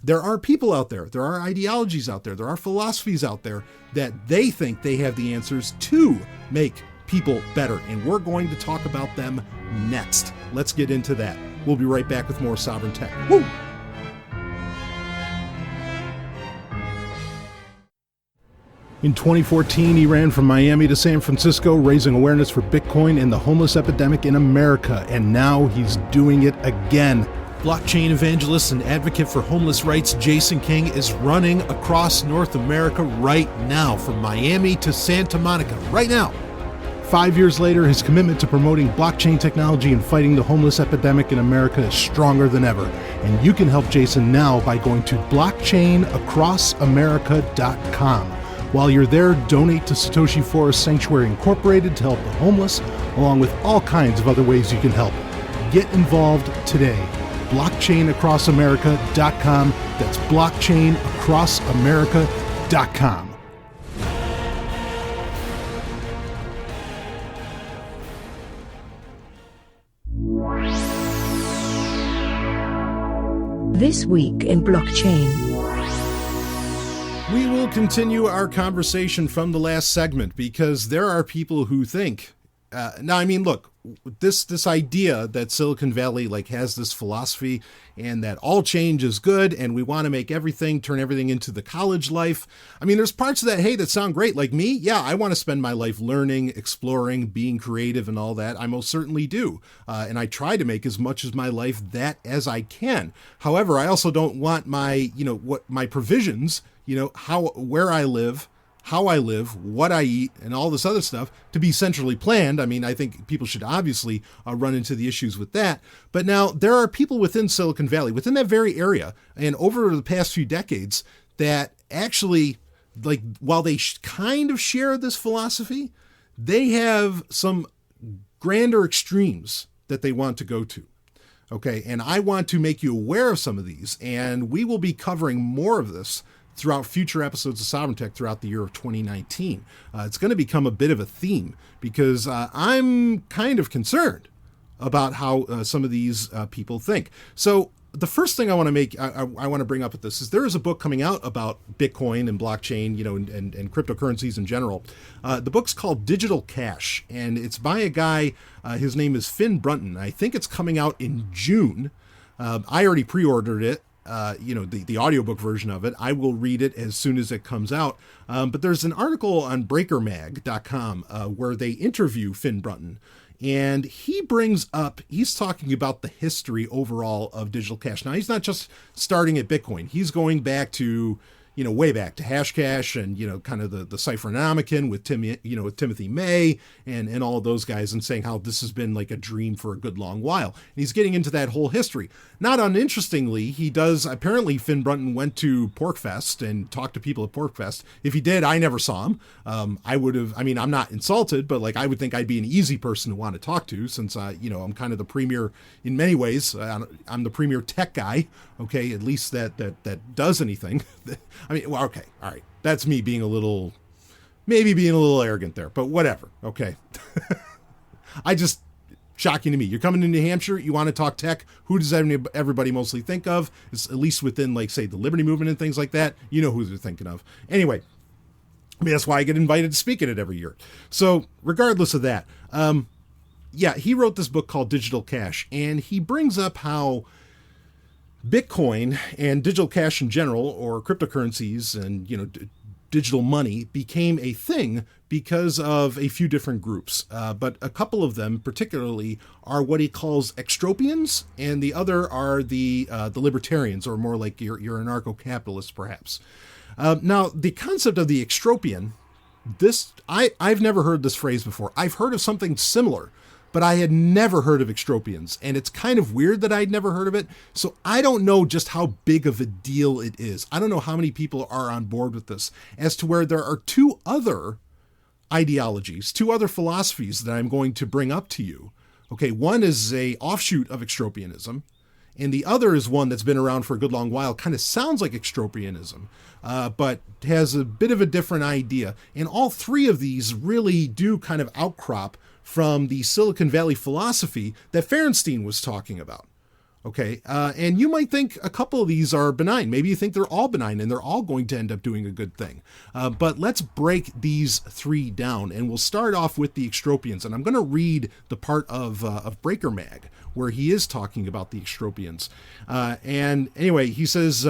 there are people out there, there are ideologies out there, there are philosophies out there that they think they have the answers to make people better. And we're going to talk about them next. Let's get into that. We'll be right back with more Sovereign Tech. Woo! In 2014, he ran from Miami to San Francisco, raising awareness for Bitcoin and the homeless epidemic in America. And now he's doing it again. Blockchain evangelist and advocate for homeless rights Jason King is running across North America right now, from Miami to Santa Monica, right now. 5 years later, his commitment to promoting blockchain technology and fighting the homeless epidemic in America is stronger than ever. And you can help Jason now by going to blockchainacrossamerica.com. While you're there, donate to Satoshi Forest Sanctuary Incorporated to help the homeless, along with all kinds of other ways you can help. Get involved today. blockchainacrossamerica.com. That's blockchainacrossamerica.com. This week in blockchain. We will continue our conversation from the last segment, because there are people who think, look, this idea that Silicon Valley has this philosophy and that all change is good and we want to make turn everything into the college life. There's parts of that, hey, that sound great. Like me, yeah, I want to spend my life learning, exploring, being creative and all that. I most certainly do. And I try to make as much of my life that as I can. However, I also don't want my, my provisions, where I live, how I live, what I eat, and all this other stuff to be centrally planned. I think people should obviously run into the issues with that. But now there are people within Silicon Valley, within that very area, and over the past few decades that actually, while they kind of share this philosophy, they have some grander extremes that they want to go to. Okay, and I want to make you aware of some of these, and we will be covering more of this throughout future episodes of Sovereign Tech throughout the year of 2019. It's going to become a bit of a theme, because I'm kind of concerned about how some of these people think. So the first thing I want to I want to bring up with this is there is a book coming out about Bitcoin and blockchain, and cryptocurrencies in general. The book's called Digital Cash, and it's by a guy. His name is Finn Brunton. I think it's coming out in June. I already pre-ordered it. The audiobook version of it. I will read it as soon as it comes out. But there's an article on BreakerMag.com where they interview Finn Brunton. And he's talking about the history overall of digital cash. Now, he's not just starting at Bitcoin. He's going back to, way back to Hashcash and, kind of the Cyphernomicon with Timothy May and all of those guys, and saying how this has been like a dream for a good long while. And he's getting into that whole history. Not uninterestingly, apparently Finn Brunton went to PorcFest and talked to people at PorcFest. If he did, I never saw him. I'm not insulted, but I would think I'd be an easy person to want to talk to, since I'm kind of the premier in many ways. I'm the premier tech guy. Okay. At least that does anything. Okay. All right. That's me being maybe being a little arrogant there, but whatever. Okay. Shocking to me. You're coming to New Hampshire. You want to talk tech. Who does everybody mostly think of? It's at least within, say, the Liberty Movement and things like that. You know who they're thinking of. Anyway, that's why I get invited to speak at it every year. So regardless of that, he wrote this book called Digital Cash, and he brings up how Bitcoin and digital cash in general, or cryptocurrencies and, digital money, became a thing because of a few different groups. But a couple of them particularly are what he calls extropians, and the other are the libertarians, or more like your anarcho-capitalists, perhaps. Now, the concept of the extropian, I've never heard this phrase before. I've heard of something similar, but I had never heard of extropians, and it's kind of weird that I'd never heard of it, so I don't know just how big of a deal it is. I don't know how many people are on board with this, as to where there are two other ideologies, two other philosophies that I'm going to bring up to you. Okay, one is a offshoot of extropianism, and the other is one that's been around for a good long while, kind of sounds like extropianism, but has a bit of a different idea. And all three of these really do kind of outcrop from the Silicon Valley philosophy that Fahrenstein was talking about. Okay, and you might think a couple of these are benign. Maybe you think they're all benign and they're all going to end up doing a good thing. But let's break these three down, and we'll start off with the extropians. And I'm going to read the part of Breaker Mag where he is talking about the extropians. And anyway, he says,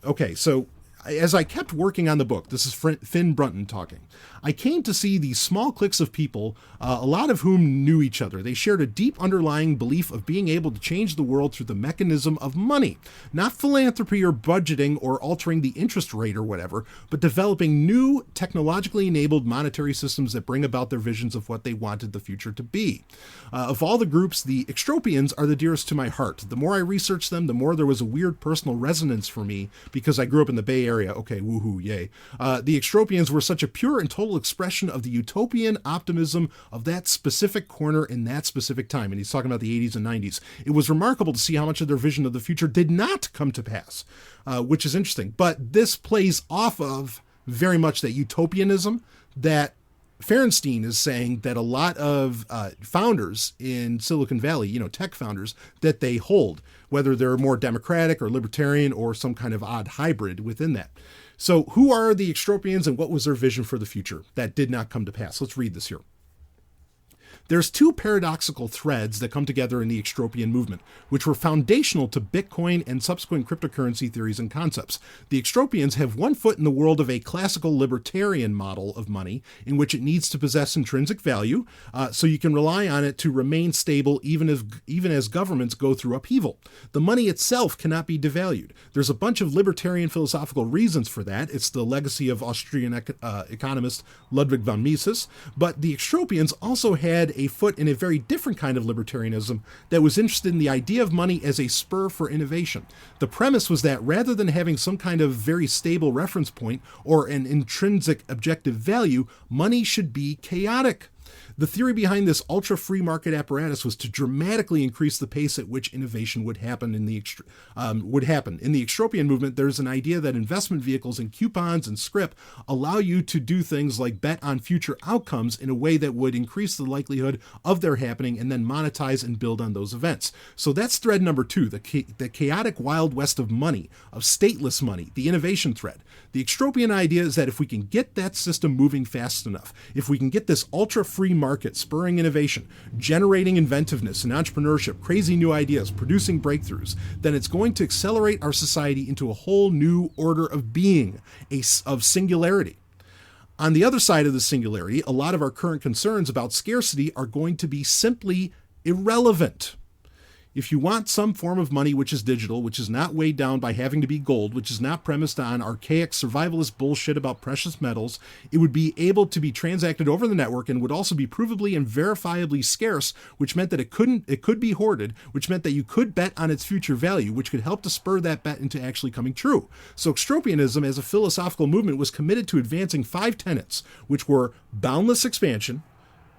okay, so as I kept working on the book, this is Finn Brunton talking, I came to see these small cliques of people, a lot of whom knew each other. They shared a deep underlying belief of being able to change the world through the mechanism of money, not philanthropy or budgeting or altering the interest rate or whatever, but developing new technologically enabled monetary systems that bring about their visions of what they wanted the future to be. Of all the groups, the extropians are the dearest to my heart. The more I researched them, the more there was a weird personal resonance for me, because I grew up in the Bay Area. Okay, woohoo, yay. The extropians were such a pure and total expression of the utopian optimism of that specific corner in that specific time. And he's talking about the 80s and 90s. It was remarkable to see how much of their vision of the future did not come to pass, which is interesting. But this plays off of very much that utopianism that Fahrenstein is saying that a lot of founders in Silicon Valley, tech founders, that they hold, whether they're more democratic or libertarian or some kind of odd hybrid within that. So who are the extropians and what was their vision for the future that did not come to pass? Let's read this here. There's two paradoxical threads that come together in the extropian movement, which were foundational to Bitcoin and subsequent cryptocurrency theories and concepts. The extropians have one foot in the world of a classical libertarian model of money, in which it needs to possess intrinsic value, so you can rely on it to remain stable even as governments go through upheaval. The money itself cannot be devalued. There's a bunch of libertarian philosophical reasons for that. It's the legacy of Austrian economist Ludwig von Mises, but the extropians also had a foot in a very different kind of libertarianism that was interested in the idea of money as a spur for innovation. The premise was that rather than having some kind of very stable reference point or an intrinsic objective value, money should be chaotic. The theory behind this ultra-free market apparatus was to dramatically increase the pace at which innovation would happen in the Extropian movement. There's an idea that investment vehicles and coupons and scrip allow you to do things like bet on future outcomes in a way that would increase the likelihood of their happening and then monetize and build on those events. So that's thread number 2, the chaotic wild west of money, of stateless money, the innovation thread. The Extropian idea is that if we can get that system moving fast enough, if we can get this ultra-free market spurring innovation, generating inventiveness and entrepreneurship, crazy new ideas, producing breakthroughs, then it's going to accelerate our society into a whole new order of being, of singularity. On the other side of the singularity, a lot of our current concerns about scarcity are going to be simply irrelevant. If you want some form of money which is digital, which is not weighed down by having to be gold, which is not premised on archaic survivalist bullshit about precious metals, it would be able to be transacted over the network and would also be provably and verifiably scarce, which meant that it could be hoarded, which meant that you could bet on its future value, which could help to spur that bet into actually coming true. So Extropianism as a philosophical movement was committed to advancing 5 tenets, which were boundless expansion,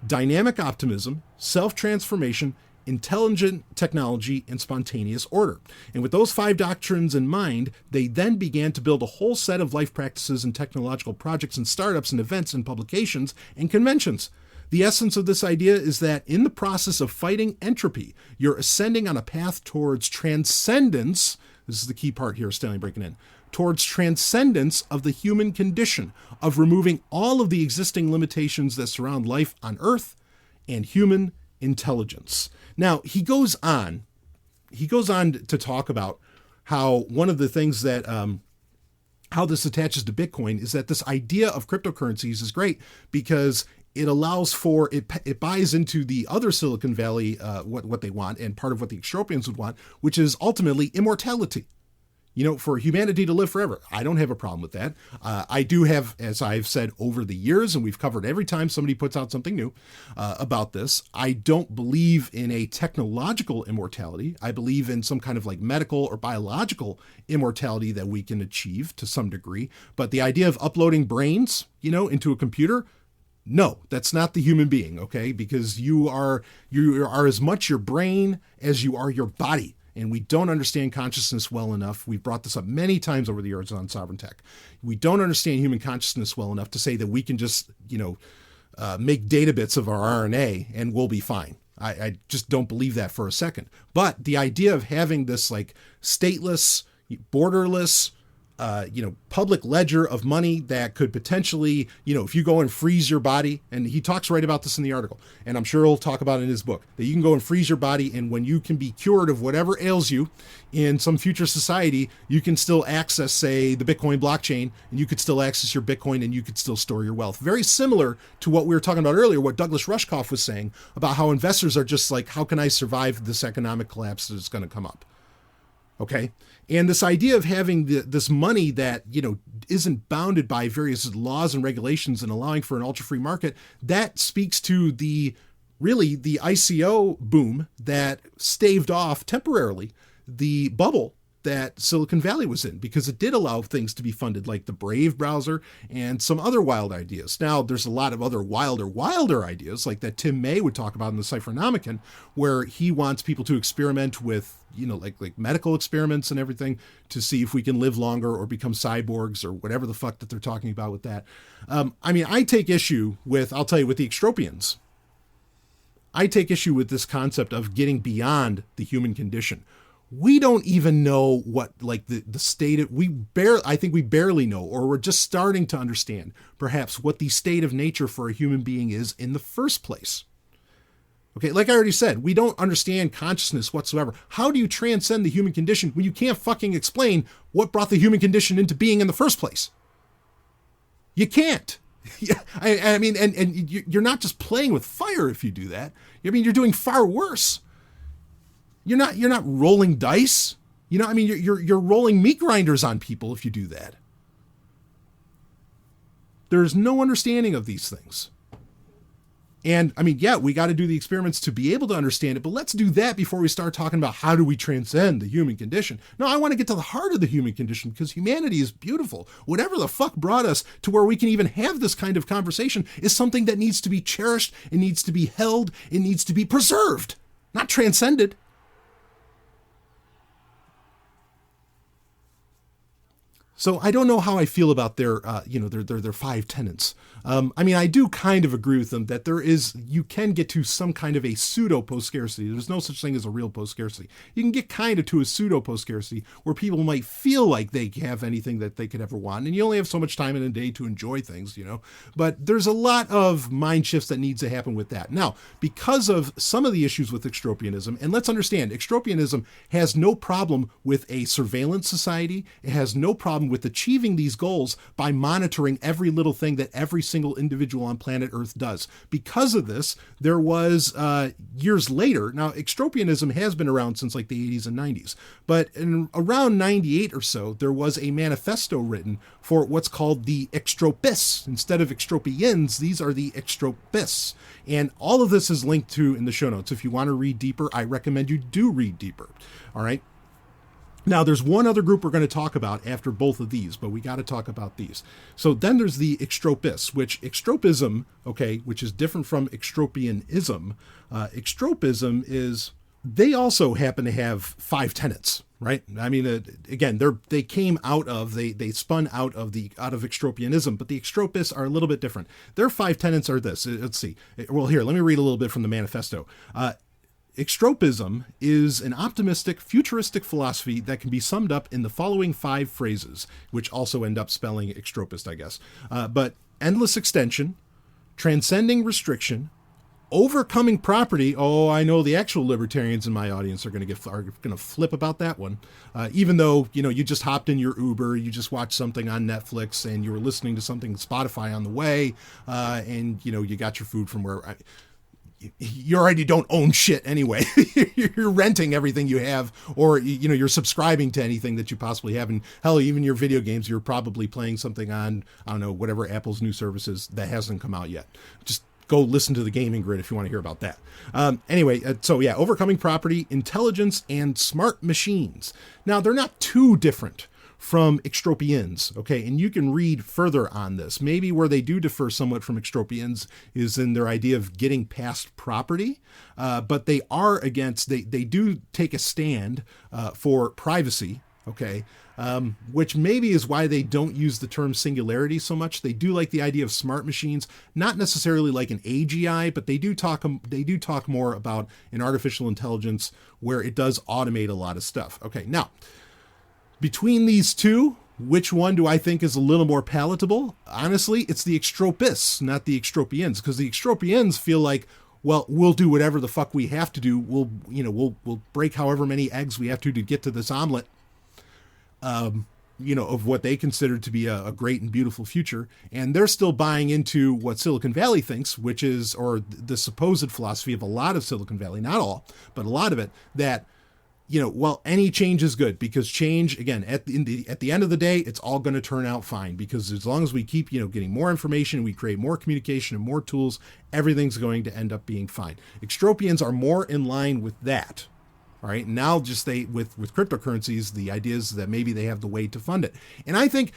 dynamic optimism, self-transformation, intelligent technology, and spontaneous order. And with those 5 doctrines in mind, they then began to build a whole set of life practices and technological projects and startups and events and publications and conventions. The essence of this idea is that in the process of fighting entropy, you're ascending on a path towards transcendence. This is the key part here, Stanley breaking in. Towards transcendence of the human condition, of removing all of the existing limitations that surround life on Earth and human intelligence. Now, he goes on to talk about how one of the things that, how this attaches to Bitcoin is that this idea of cryptocurrencies is great because it allows for, it buys into the other Silicon Valley, what they want, and part of what the Extropians would want, which is ultimately immortality. You know, for humanity to live forever. I don't have a problem with that. I do have, as I've said over the years, and we've covered every time somebody puts out something new about this, I don't believe in a technological immortality. I believe in some kind of like medical or biological immortality that we can achieve to some degree. But the idea of uploading brains, you know, into a computer, no, that's not the human being, okay? Because you are as much your brain as you are your body. And we don't understand consciousness well enough. We've brought this up many times over the years on Sovryn Tech. We don't understand human consciousness well enough to say that we can just, make data bits of our RNA and we'll be fine. I just don't believe that for a second. But the idea of having this like stateless, borderless, public ledger of money that could potentially, if you go and freeze your body, and he talks right about this in the article, and I'm sure he'll talk about it in his book, that you can go and freeze your body, and when you can be cured of whatever ails you in some future society, you can still access, say, the Bitcoin blockchain, and you could still access your Bitcoin, and you could still store your wealth. Very similar to what we were talking about earlier, what Douglas Rushkoff was saying about how investors are just like, how can I survive this economic collapse that's going to come up? Okay. And this idea of having this money that, isn't bounded by various laws and regulations and allowing for an ultra-free market, that speaks to the ICO boom that staved off temporarily the bubble that Silicon Valley was in, because it did allow things to be funded like the Brave browser and some other wild ideas. Now, there's a lot of other wilder ideas like that Tim May would talk about in the Cyphernomicon, where he wants people to experiment with, like medical experiments and everything to see if we can live longer or become cyborgs or whatever the fuck that they're talking about with that. I take issue with, I'll tell you, with the Extropians. I take issue with this concept of getting beyond the human condition. We don't even know what, like, the state of, I think we barely know, or we're just starting to understand perhaps what the state of nature for a human being is in the first place. Okay, like I already said, we don't understand consciousness whatsoever. How do you transcend the human condition when you can't fucking explain what brought the human condition into being in the first place? You can't. Yeah, and you're not just playing with fire if you do that. You're doing far worse. You're not rolling dice. You're rolling meat grinders on people if you do that. There's no understanding of these things. And I mean, yeah, we got to do the experiments to be able to understand it, but let's do that before we start talking about how do we transcend the human condition. No, I want to get to the heart of the human condition because humanity is beautiful. Whatever the fuck brought us to where we can even have this kind of conversation is something that needs to be cherished. It needs to be held. It needs to be preserved, not transcended. So I don't know how I feel about their 5 tenets. I mean, I do kind of agree with them that you can get to some kind of a pseudo post-scarcity. There's no such thing as a real post-scarcity. You can get kind of to a pseudo post-scarcity where people might feel like they have anything that they could ever want, and you only have so much time in a day to enjoy things, But there's a lot of mind shifts that needs to happen with that. Now, because of some of the issues with extropianism, and let's understand, extropianism has no problem with a surveillance society. It has no problem with achieving these goals by monitoring every little thing that every single individual on planet Earth does. Because of this, there was years later, now extropianism has been around since like the 80s and 90s, but in around 98 or so, there was a manifesto written for what's called the extropists. Instead of extropians, these are the extropists. And all of this is linked to in the show notes. If you want to read deeper, I recommend you do read deeper. All right. Now, there's one other group we're going to talk about after both of these, but we got to talk about these. So then there's the extropists, which extropism, okay, which is different from extropianism. Extropism is, they also happen to have 5 tenets, right? I mean, again, they came out of, they spun out of extropianism, but the extropists are a little bit different. Their 5 tenets are this. Let's see. Well, here, let me read a little bit from the manifesto. Extropism is an optimistic, futuristic philosophy that can be summed up in the following 5 phrases, which also end up spelling extropist, I guess. But endless extension, transcending restriction, overcoming property. Oh, I know the actual libertarians in my audience are going to flip about that one. Even though, you just hopped in your Uber, you just watched something on Netflix, and you were listening to something Spotify on the way, and you got your food from where. You already don't own shit anyway. You're renting everything you have, or you're subscribing to anything that you possibly have. And hell, even your video games, you're probably playing something on, I don't know, whatever Apple's new services that hasn't come out yet. Just go listen to the Gaming Grid if you want to hear about that. Anyway, so yeah, overcoming property, intelligence, and smart machines. Now, they're not too different from extropians, okay? And you can read further on this. Maybe where they do differ somewhat from extropians is in their idea of getting past property, but they are against, they do take a stand for privacy, okay? Which maybe is why they don't use the term singularity so much. They do like the idea of smart machines, not necessarily like an AGI, but they do talk more about an artificial intelligence where it does automate a lot of stuff. Okay, now, between these two, which one do I think is a little more palatable? Honestly, it's the extropists, not the extropians, because the extropians feel like, well, we'll do whatever the fuck we have to do. We'll break however many eggs we have to get to this omelet, of what they consider to be a great and beautiful future. And they're still buying into what Silicon Valley thinks, which is, or the supposed philosophy of a lot of Silicon Valley, not all, but a lot of it, that well, any change is good, because change, again, at the end of the day, it's all going to turn out fine, because as long as we keep, getting more information, we create more communication and more tools, everything's going to end up being fine. Extropians are more in line with that. All right. Now, just with cryptocurrencies, the idea is that maybe they have the way to fund it. And I think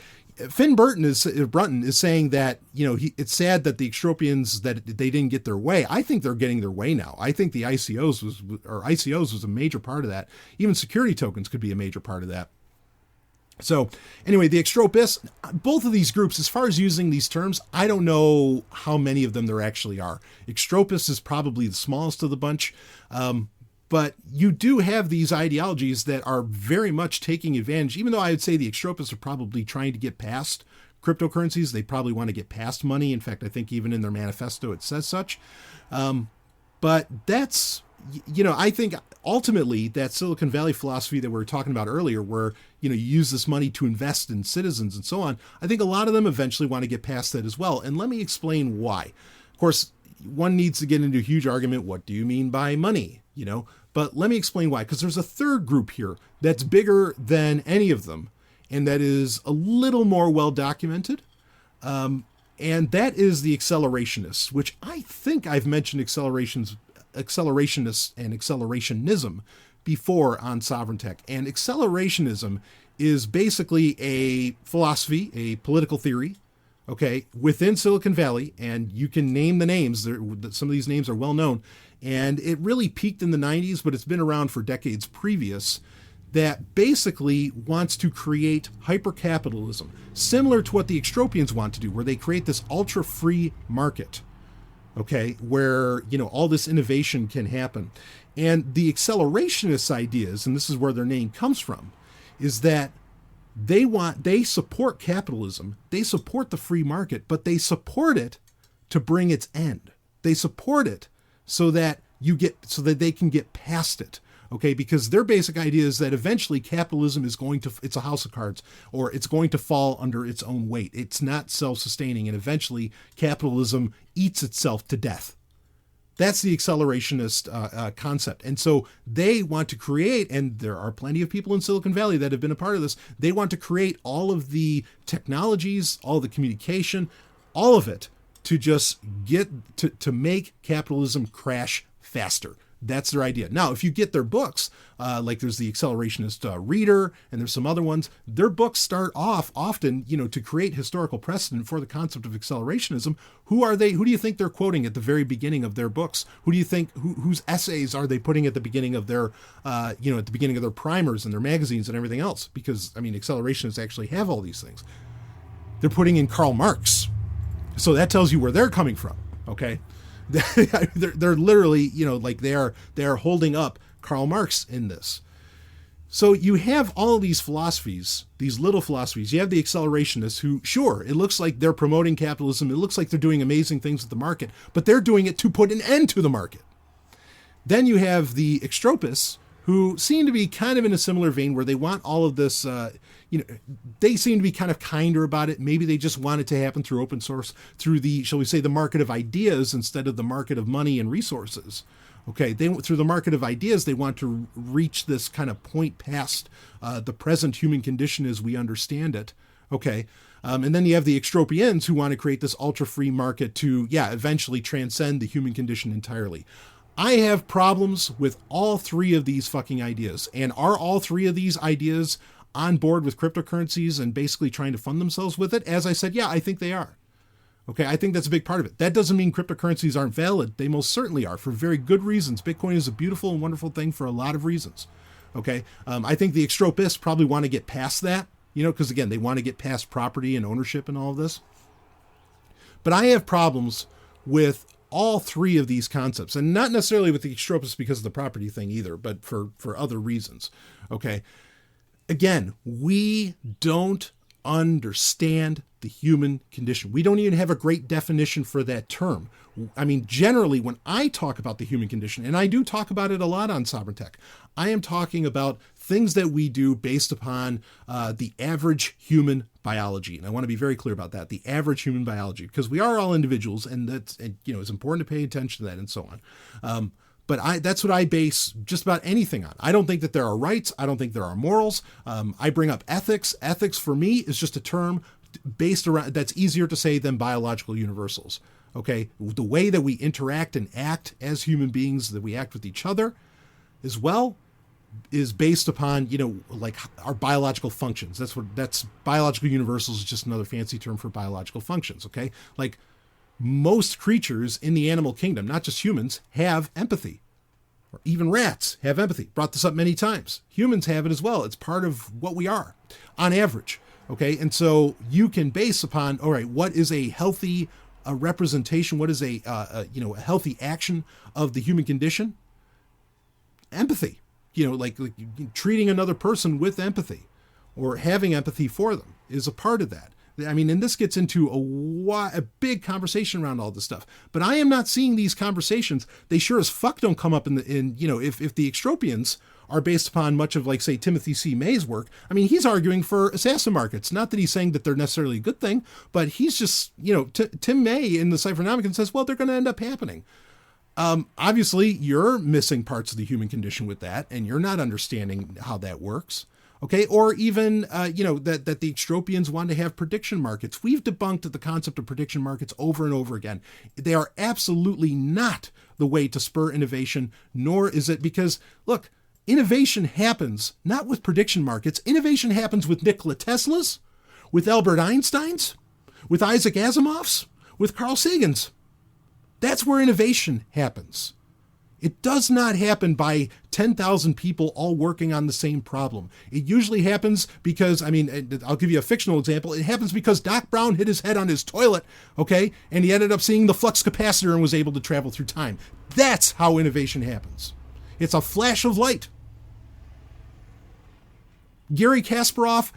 Finn Brunton is saying that, it's sad that the extropians, that they didn't get their way. I think they're getting their way now. I think the ICOs was a major part of that. Even security tokens could be a major part of that. So anyway, the extropists, both of these groups, as far as using these terms, I don't know how many of them there actually are. Extropists is probably the smallest of the bunch. But you do have these ideologies that are very much taking advantage, even though I would say the extropists are probably trying to get past cryptocurrencies. They probably want to get past money. In fact, I think even in their manifesto it says such. But that's, I think ultimately that Silicon Valley philosophy that we were talking about earlier, where, you use this money to invest in citizens and so on, I think a lot of them eventually want to get past that as well. And let me explain why. Of course, one needs to get into a huge argument. What do you mean by money? But let me explain why, because there's a third group here that's bigger than any of them, and that is a little more well documented. And And that is the accelerationists, which I think I've mentioned accelerationists and accelerationism before on Sovryn Tech. And accelerationism is basically a philosophy, a political theory, okay, within Silicon Valley, and you can name the names. Some of these names are well known, and it really peaked in the 90s, but it's been around for decades previous, that basically wants to create hypercapitalism, similar to what the Extropians want to do, where they create this ultra-free market, okay, where, all this innovation can happen. And the accelerationist ideas, and this is where their name comes from, is that they support capitalism, they support the free market, but they support it to bring its end. They support it so that they can get past it. Okay, because their basic idea is that eventually capitalism is it's a house of cards, or it's going to fall under its own weight. It's not self-sustaining, and eventually capitalism eats itself to death. That's the accelerationist concept. And so they want to create, and there are plenty of people in Silicon Valley that have been a part of this, they want to create all of the technologies, all the communication, all of it to just get to make capitalism crash faster. That's their idea. Now, if you get their books, like there's the Accelerationist Reader, and there's some other ones, their books start off often, to create historical precedent for the concept of accelerationism. Who are they? Who do you think they're quoting at the very beginning of their books? Who do you think, whose essays are they putting at the beginning of their, at the beginning of their primers and their magazines and everything else? Because, accelerationists actually have all these things. They're putting in Karl Marx. So that tells you where they're coming from, okay? They're literally, they are holding up Karl Marx in this. So you have all of these philosophies, these little philosophies. You have the accelerationists who, sure, it looks like they're promoting capitalism. It looks like they're doing amazing things with the market, but they're doing it to put an end to the market. Then you have the extropists, who seem to be kind of in a similar vein, where they want all of this, they seem to be kind of kinder about it. Maybe they just want it to happen through open source, through the, shall we say, the market of ideas instead of the market of money and resources. Okay, through the market of ideas, they want to reach this kind of point past the present human condition as we understand it. Okay, and then you have the extropians who want to create this ultra-free market to, eventually transcend the human condition entirely. I have problems with all three of these fucking ideas. And are all three of these ideas on board with cryptocurrencies and basically trying to fund themselves with it? As I said, I think they are. Okay, I think that's a big part of it. That doesn't mean cryptocurrencies aren't valid. They most certainly are, for very good reasons. Bitcoin is a beautiful and wonderful thing for a lot of reasons. Okay, I think the extropists probably want to get past that, because again, they want to get past property and ownership and all of this. But I have problems with all three of these concepts, and not necessarily with the extropists because of the property thing either, but for other reasons. Okay. Again, we don't understand the human condition. We don't even have a great definition for that term. Generally, when I talk about the human condition, and I do talk about it a lot on Sovryn Tech, I am talking about things that we do based upon the average human biology. And I want to be very clear about that, the average human biology, because we are all individuals, and it's important to pay attention to that and so on. But that's what I base just about anything on. I don't think that there are rights. I don't think there are morals. I bring up ethics. Ethics for me is just a term based around, that's easier to say than biological universals. Okay, the way that we interact and act as human beings, that we act with each other as well, is based upon, like our biological functions. That's biological universals is just another fancy term for biological functions. Okay, like most creatures in the animal kingdom, not just humans, have empathy, or even rats have empathy. Brought this up many times. Humans have it as well. It's part of what we are on average. Okay, and so you can base upon, all right, what is a healthy representation? What is a healthy action of the human condition? Empathy. Like treating another person with empathy, or having empathy for them, is a part of that. And this gets into a big conversation around all this stuff. But I am not seeing these conversations. They sure as fuck don't come up if the extropians are based upon much of, like, say, Timothy C. May's work. He's arguing for assassin markets. Not that he's saying that they're necessarily a good thing, but he's just, Tim May in the Cyphernomicon says, well, they're going to end up happening. Obviously, you're missing parts of the human condition with that, and you're not understanding how that works. Okay, or even, that the Extropians want to have prediction markets. We've debunked the concept of prediction markets over and over again. They are absolutely not the way to spur innovation, nor is it because, look, innovation happens not with prediction markets. Innovation happens with Nikola Tesla's, with Albert Einstein's, with Isaac Asimov's, with Carl Sagan's. That's where innovation happens. It does not happen by 10,000 people all working on the same problem. It usually happens because, I'll give you a fictional example. It happens because Doc Brown hit his head on his toilet, okay? And he ended up seeing the flux capacitor and was able to travel through time. That's how innovation happens. It's a flash of light. Gary Kasparov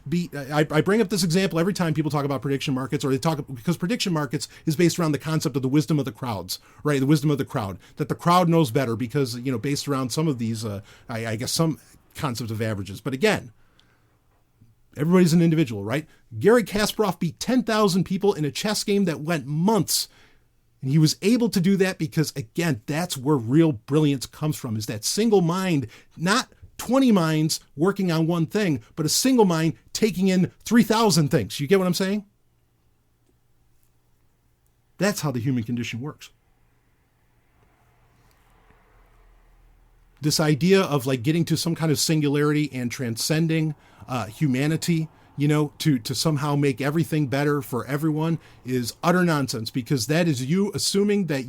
I bring up this example every time people talk about prediction markets, or they talk because prediction markets is based around the concept of the wisdom of the crowds, right? The wisdom of the crowd, that the crowd knows better because, based around some of these, I guess some concept of averages. But again, everybody's an individual, right? Gary Kasparov beat 10,000 people in a chess game that went months. And he was able to do that because, again, that's where real brilliance comes from, is that single mind, not 20 minds working on one thing, but a single mind taking in 3,000 things. You get what I'm saying? That's how the human condition works. This idea of like getting to some kind of singularity and transcending humanity, to somehow make everything better for everyone is utter nonsense, because that is you assuming that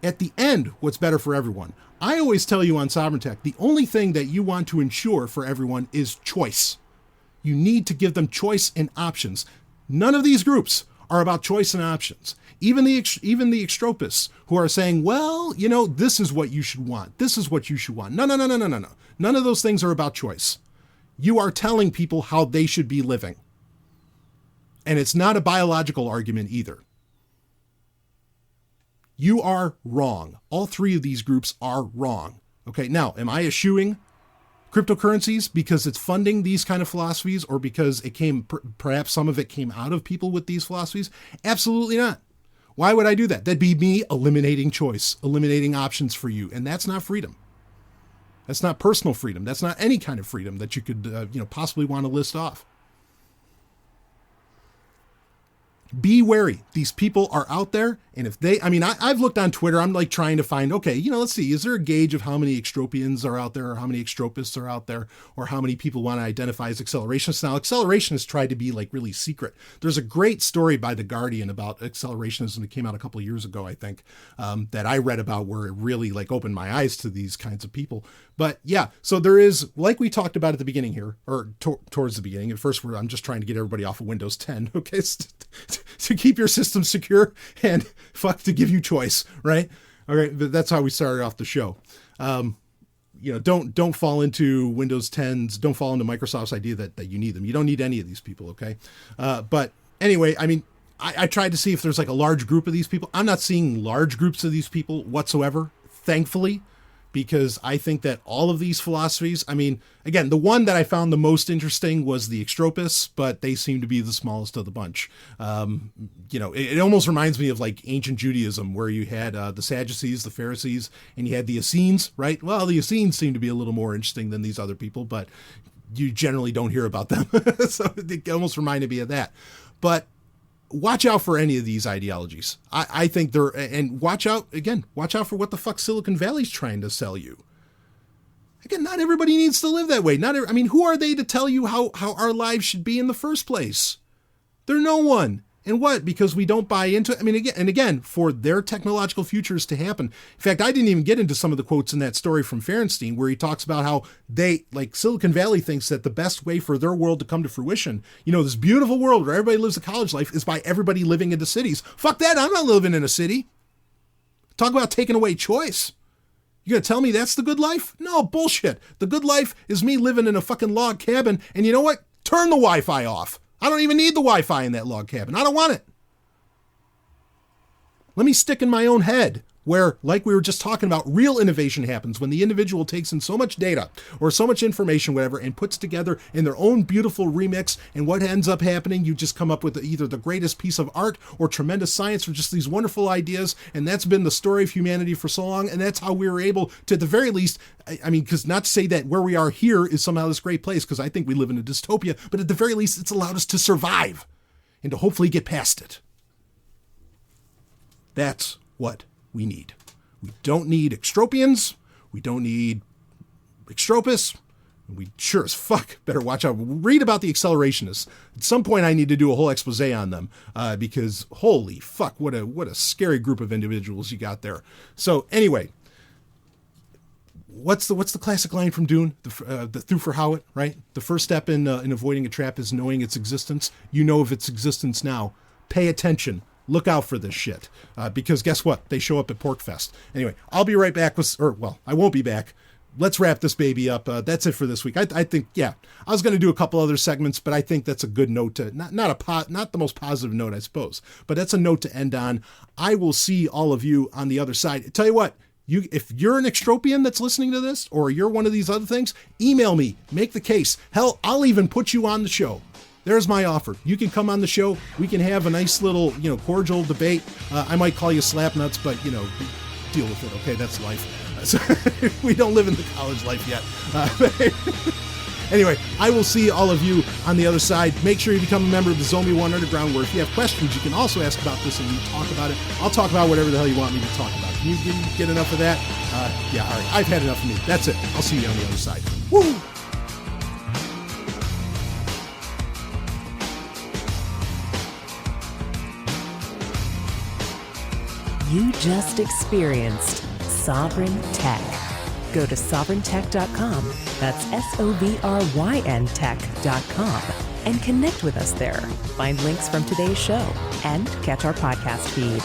at the end what's better for everyone. I always tell you on Sovryn Tech, the only thing that you want to ensure for everyone is choice. You need to give them choice and options. None of these groups are about choice and options. Even the extropists who are saying, well, this is what you should want. This is what you should want. No. None of those things are about choice. You are telling people how they should be living. And it's not a biological argument either. You are wrong. All three of these groups are wrong. Okay, now, am I eschewing cryptocurrencies because it's funding these kind of philosophies, or because it came, perhaps some of it came out of people with these philosophies? Absolutely not. Why would I do that? That'd be me eliminating choice, eliminating options for you. And that's not freedom. That's not personal freedom. That's not any kind of freedom that you could, possibly want to list off. Be wary. These people are out there. And if I've looked on Twitter, I'm like trying to find, okay, let's see, is there a gauge of how many extropians are out there, or how many extropists are out there, or how many people want to identify as accelerationists? Now, accelerationists try to be like really secret. There's a great story by The Guardian about accelerationism that came out a couple of years ago, I think, that I read about, where it really like opened my eyes to these kinds of people. But yeah, so there is, like we talked about at the beginning here, or towards the beginning. At first, I'm just trying to get everybody off of Windows 10, okay, to keep your system secure and to give you choice, right? All right, but that's how we started off the show. Don't fall into Windows 10s. Don't fall into Microsoft's idea that you need them. You don't need any of these people, okay? But anyway, I tried to see if there's like a large group of these people. I'm not seeing large groups of these people whatsoever, thankfully, because I think that all of these philosophies, again, the one that I found the most interesting was the extropists, but they seem to be the smallest of the bunch. It almost reminds me of like ancient Judaism, where you had the Sadducees, the Pharisees, and you had the Essenes, right? Well, the Essenes seem to be a little more interesting than these other people, but you generally don't hear about them. So it almost reminded me of that. But watch out for any of these ideologies. I think and watch out for what the fuck Silicon Valley's trying to sell you. Again, not everybody needs to live that way. Who are they to tell you how our lives should be in the first place? They're no one. And what? Because we don't buy into it? Again, for their technological futures to happen. In fact, I didn't even get into some of the quotes in that story from Fahrenstein, where he talks about how Silicon Valley thinks that the best way for their world to come to fruition, this beautiful world where everybody lives a college life, is by everybody living into cities. Fuck that. I'm not living in a city. Talk about taking away choice. You gonna tell me that's the good life? No, bullshit. The good life is me living in a fucking log cabin, and you know what? Turn the Wi-Fi off. I don't even need the Wi-Fi in that log cabin. I don't want it. Let me stick in my own head. where, like we were just talking about, real innovation happens when the individual takes in so much data or so much information, whatever, and puts together in their own beautiful remix. And what ends up happening, you just come up with either the greatest piece of art or tremendous science or just these wonderful ideas. And that's been the story of humanity for so long. And that's how we were able to, at the very least, I mean, because not to say that where we are here is somehow this great place, because I think we live in a dystopia, but at the very least, it's allowed us to survive and to hopefully get past it. That's what we need. We don't need extropians. We don't need extropus. We sure as fuck better watch out. Read about the accelerationists. At some point, I need to do a whole expose on them because holy fuck, what a scary group of individuals you got there. So anyway, what's the classic line from Dune? The Through for Howard, right? The first step in avoiding a trap is knowing its existence. You know of its existence now. Pay attention. Look out for this shit. Because guess what? They show up at Porkfest. Anyway, I'll be right back I won't be back. Let's wrap this baby up. That's it for this week. I think, I was going to do a couple other segments, but I think that's a good note to, not the most positive note, I suppose, but that's a note to end on. I will see all of you on the other side. Tell you what, if you're an extropian that's listening to this, or you're one of these other things, email me, make the case. Hell, I'll even put you on the show. There's my offer. You can come on the show. We can have a nice little, cordial debate. I might call you slapnuts, but, deal with it. Okay, that's life. So we don't live in the college life yet. Anyway, I will see all of you on the other side. Make sure you become a member of the Zomia 1 Underground, where if you have questions, you can also ask about this and we talk about it. I'll talk about whatever the hell you want me to talk about. Can you get enough of that? All right. I've had enough of me. That's it. I'll see you on the other side. Woo! You just experienced Sovryn Tech. Go to sovryntech.com, that's SOVRYN tech.com, and connect with us there. Find links from today's show and catch our podcast feed.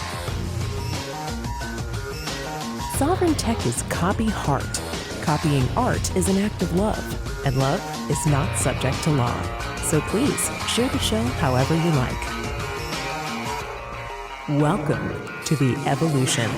Sovryn Tech is copy heart. Copying art is an act of love, and love is not subject to law. So please share the show however you like. Welcome to the evolution.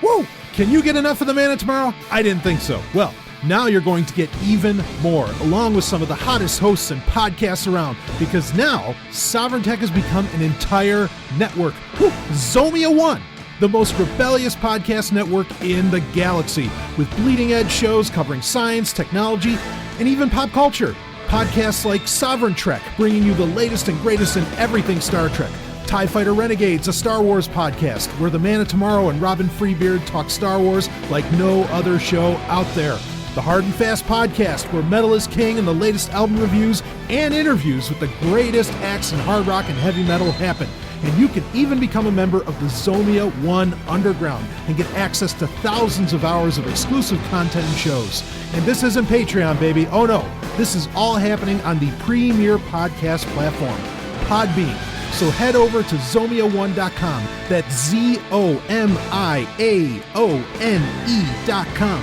Woo! Can you get enough of the Man of Tomorrow? I didn't think so. Well, now you're going to get even more, along with some of the hottest hosts and podcasts around, because now Sovryn Tech has become an entire network. Woo! Zomia 1, the most rebellious podcast network in the galaxy, with bleeding edge shows covering science, technology, and even pop culture. Podcasts like Sovryn Trek, bringing you the latest and greatest in everything Star Trek. TIE Fighter Renegades, a Star Wars podcast, where the Man of Tomorrow and Robin Freebeard talk Star Wars like no other show out there. The Hard and Fast podcast, where metal is king and the latest album reviews and interviews with the greatest acts in hard rock and heavy metal happen. And you can even become a member of the Zomia 1 Underground and get access to thousands of hours of exclusive content and shows. And this isn't Patreon, baby. Oh no, this is all happening on the premier podcast platform, Podbean. So head over to Zomia1.com, that's ZOMIAONE.com,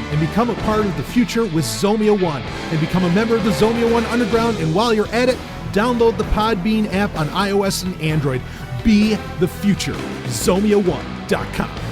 and become a part of the future with Zomia 1, and become a member of the Zomia 1 Underground. And while you're at it, download the Podbean app on iOS and Android. Be the future. Zomia1.com.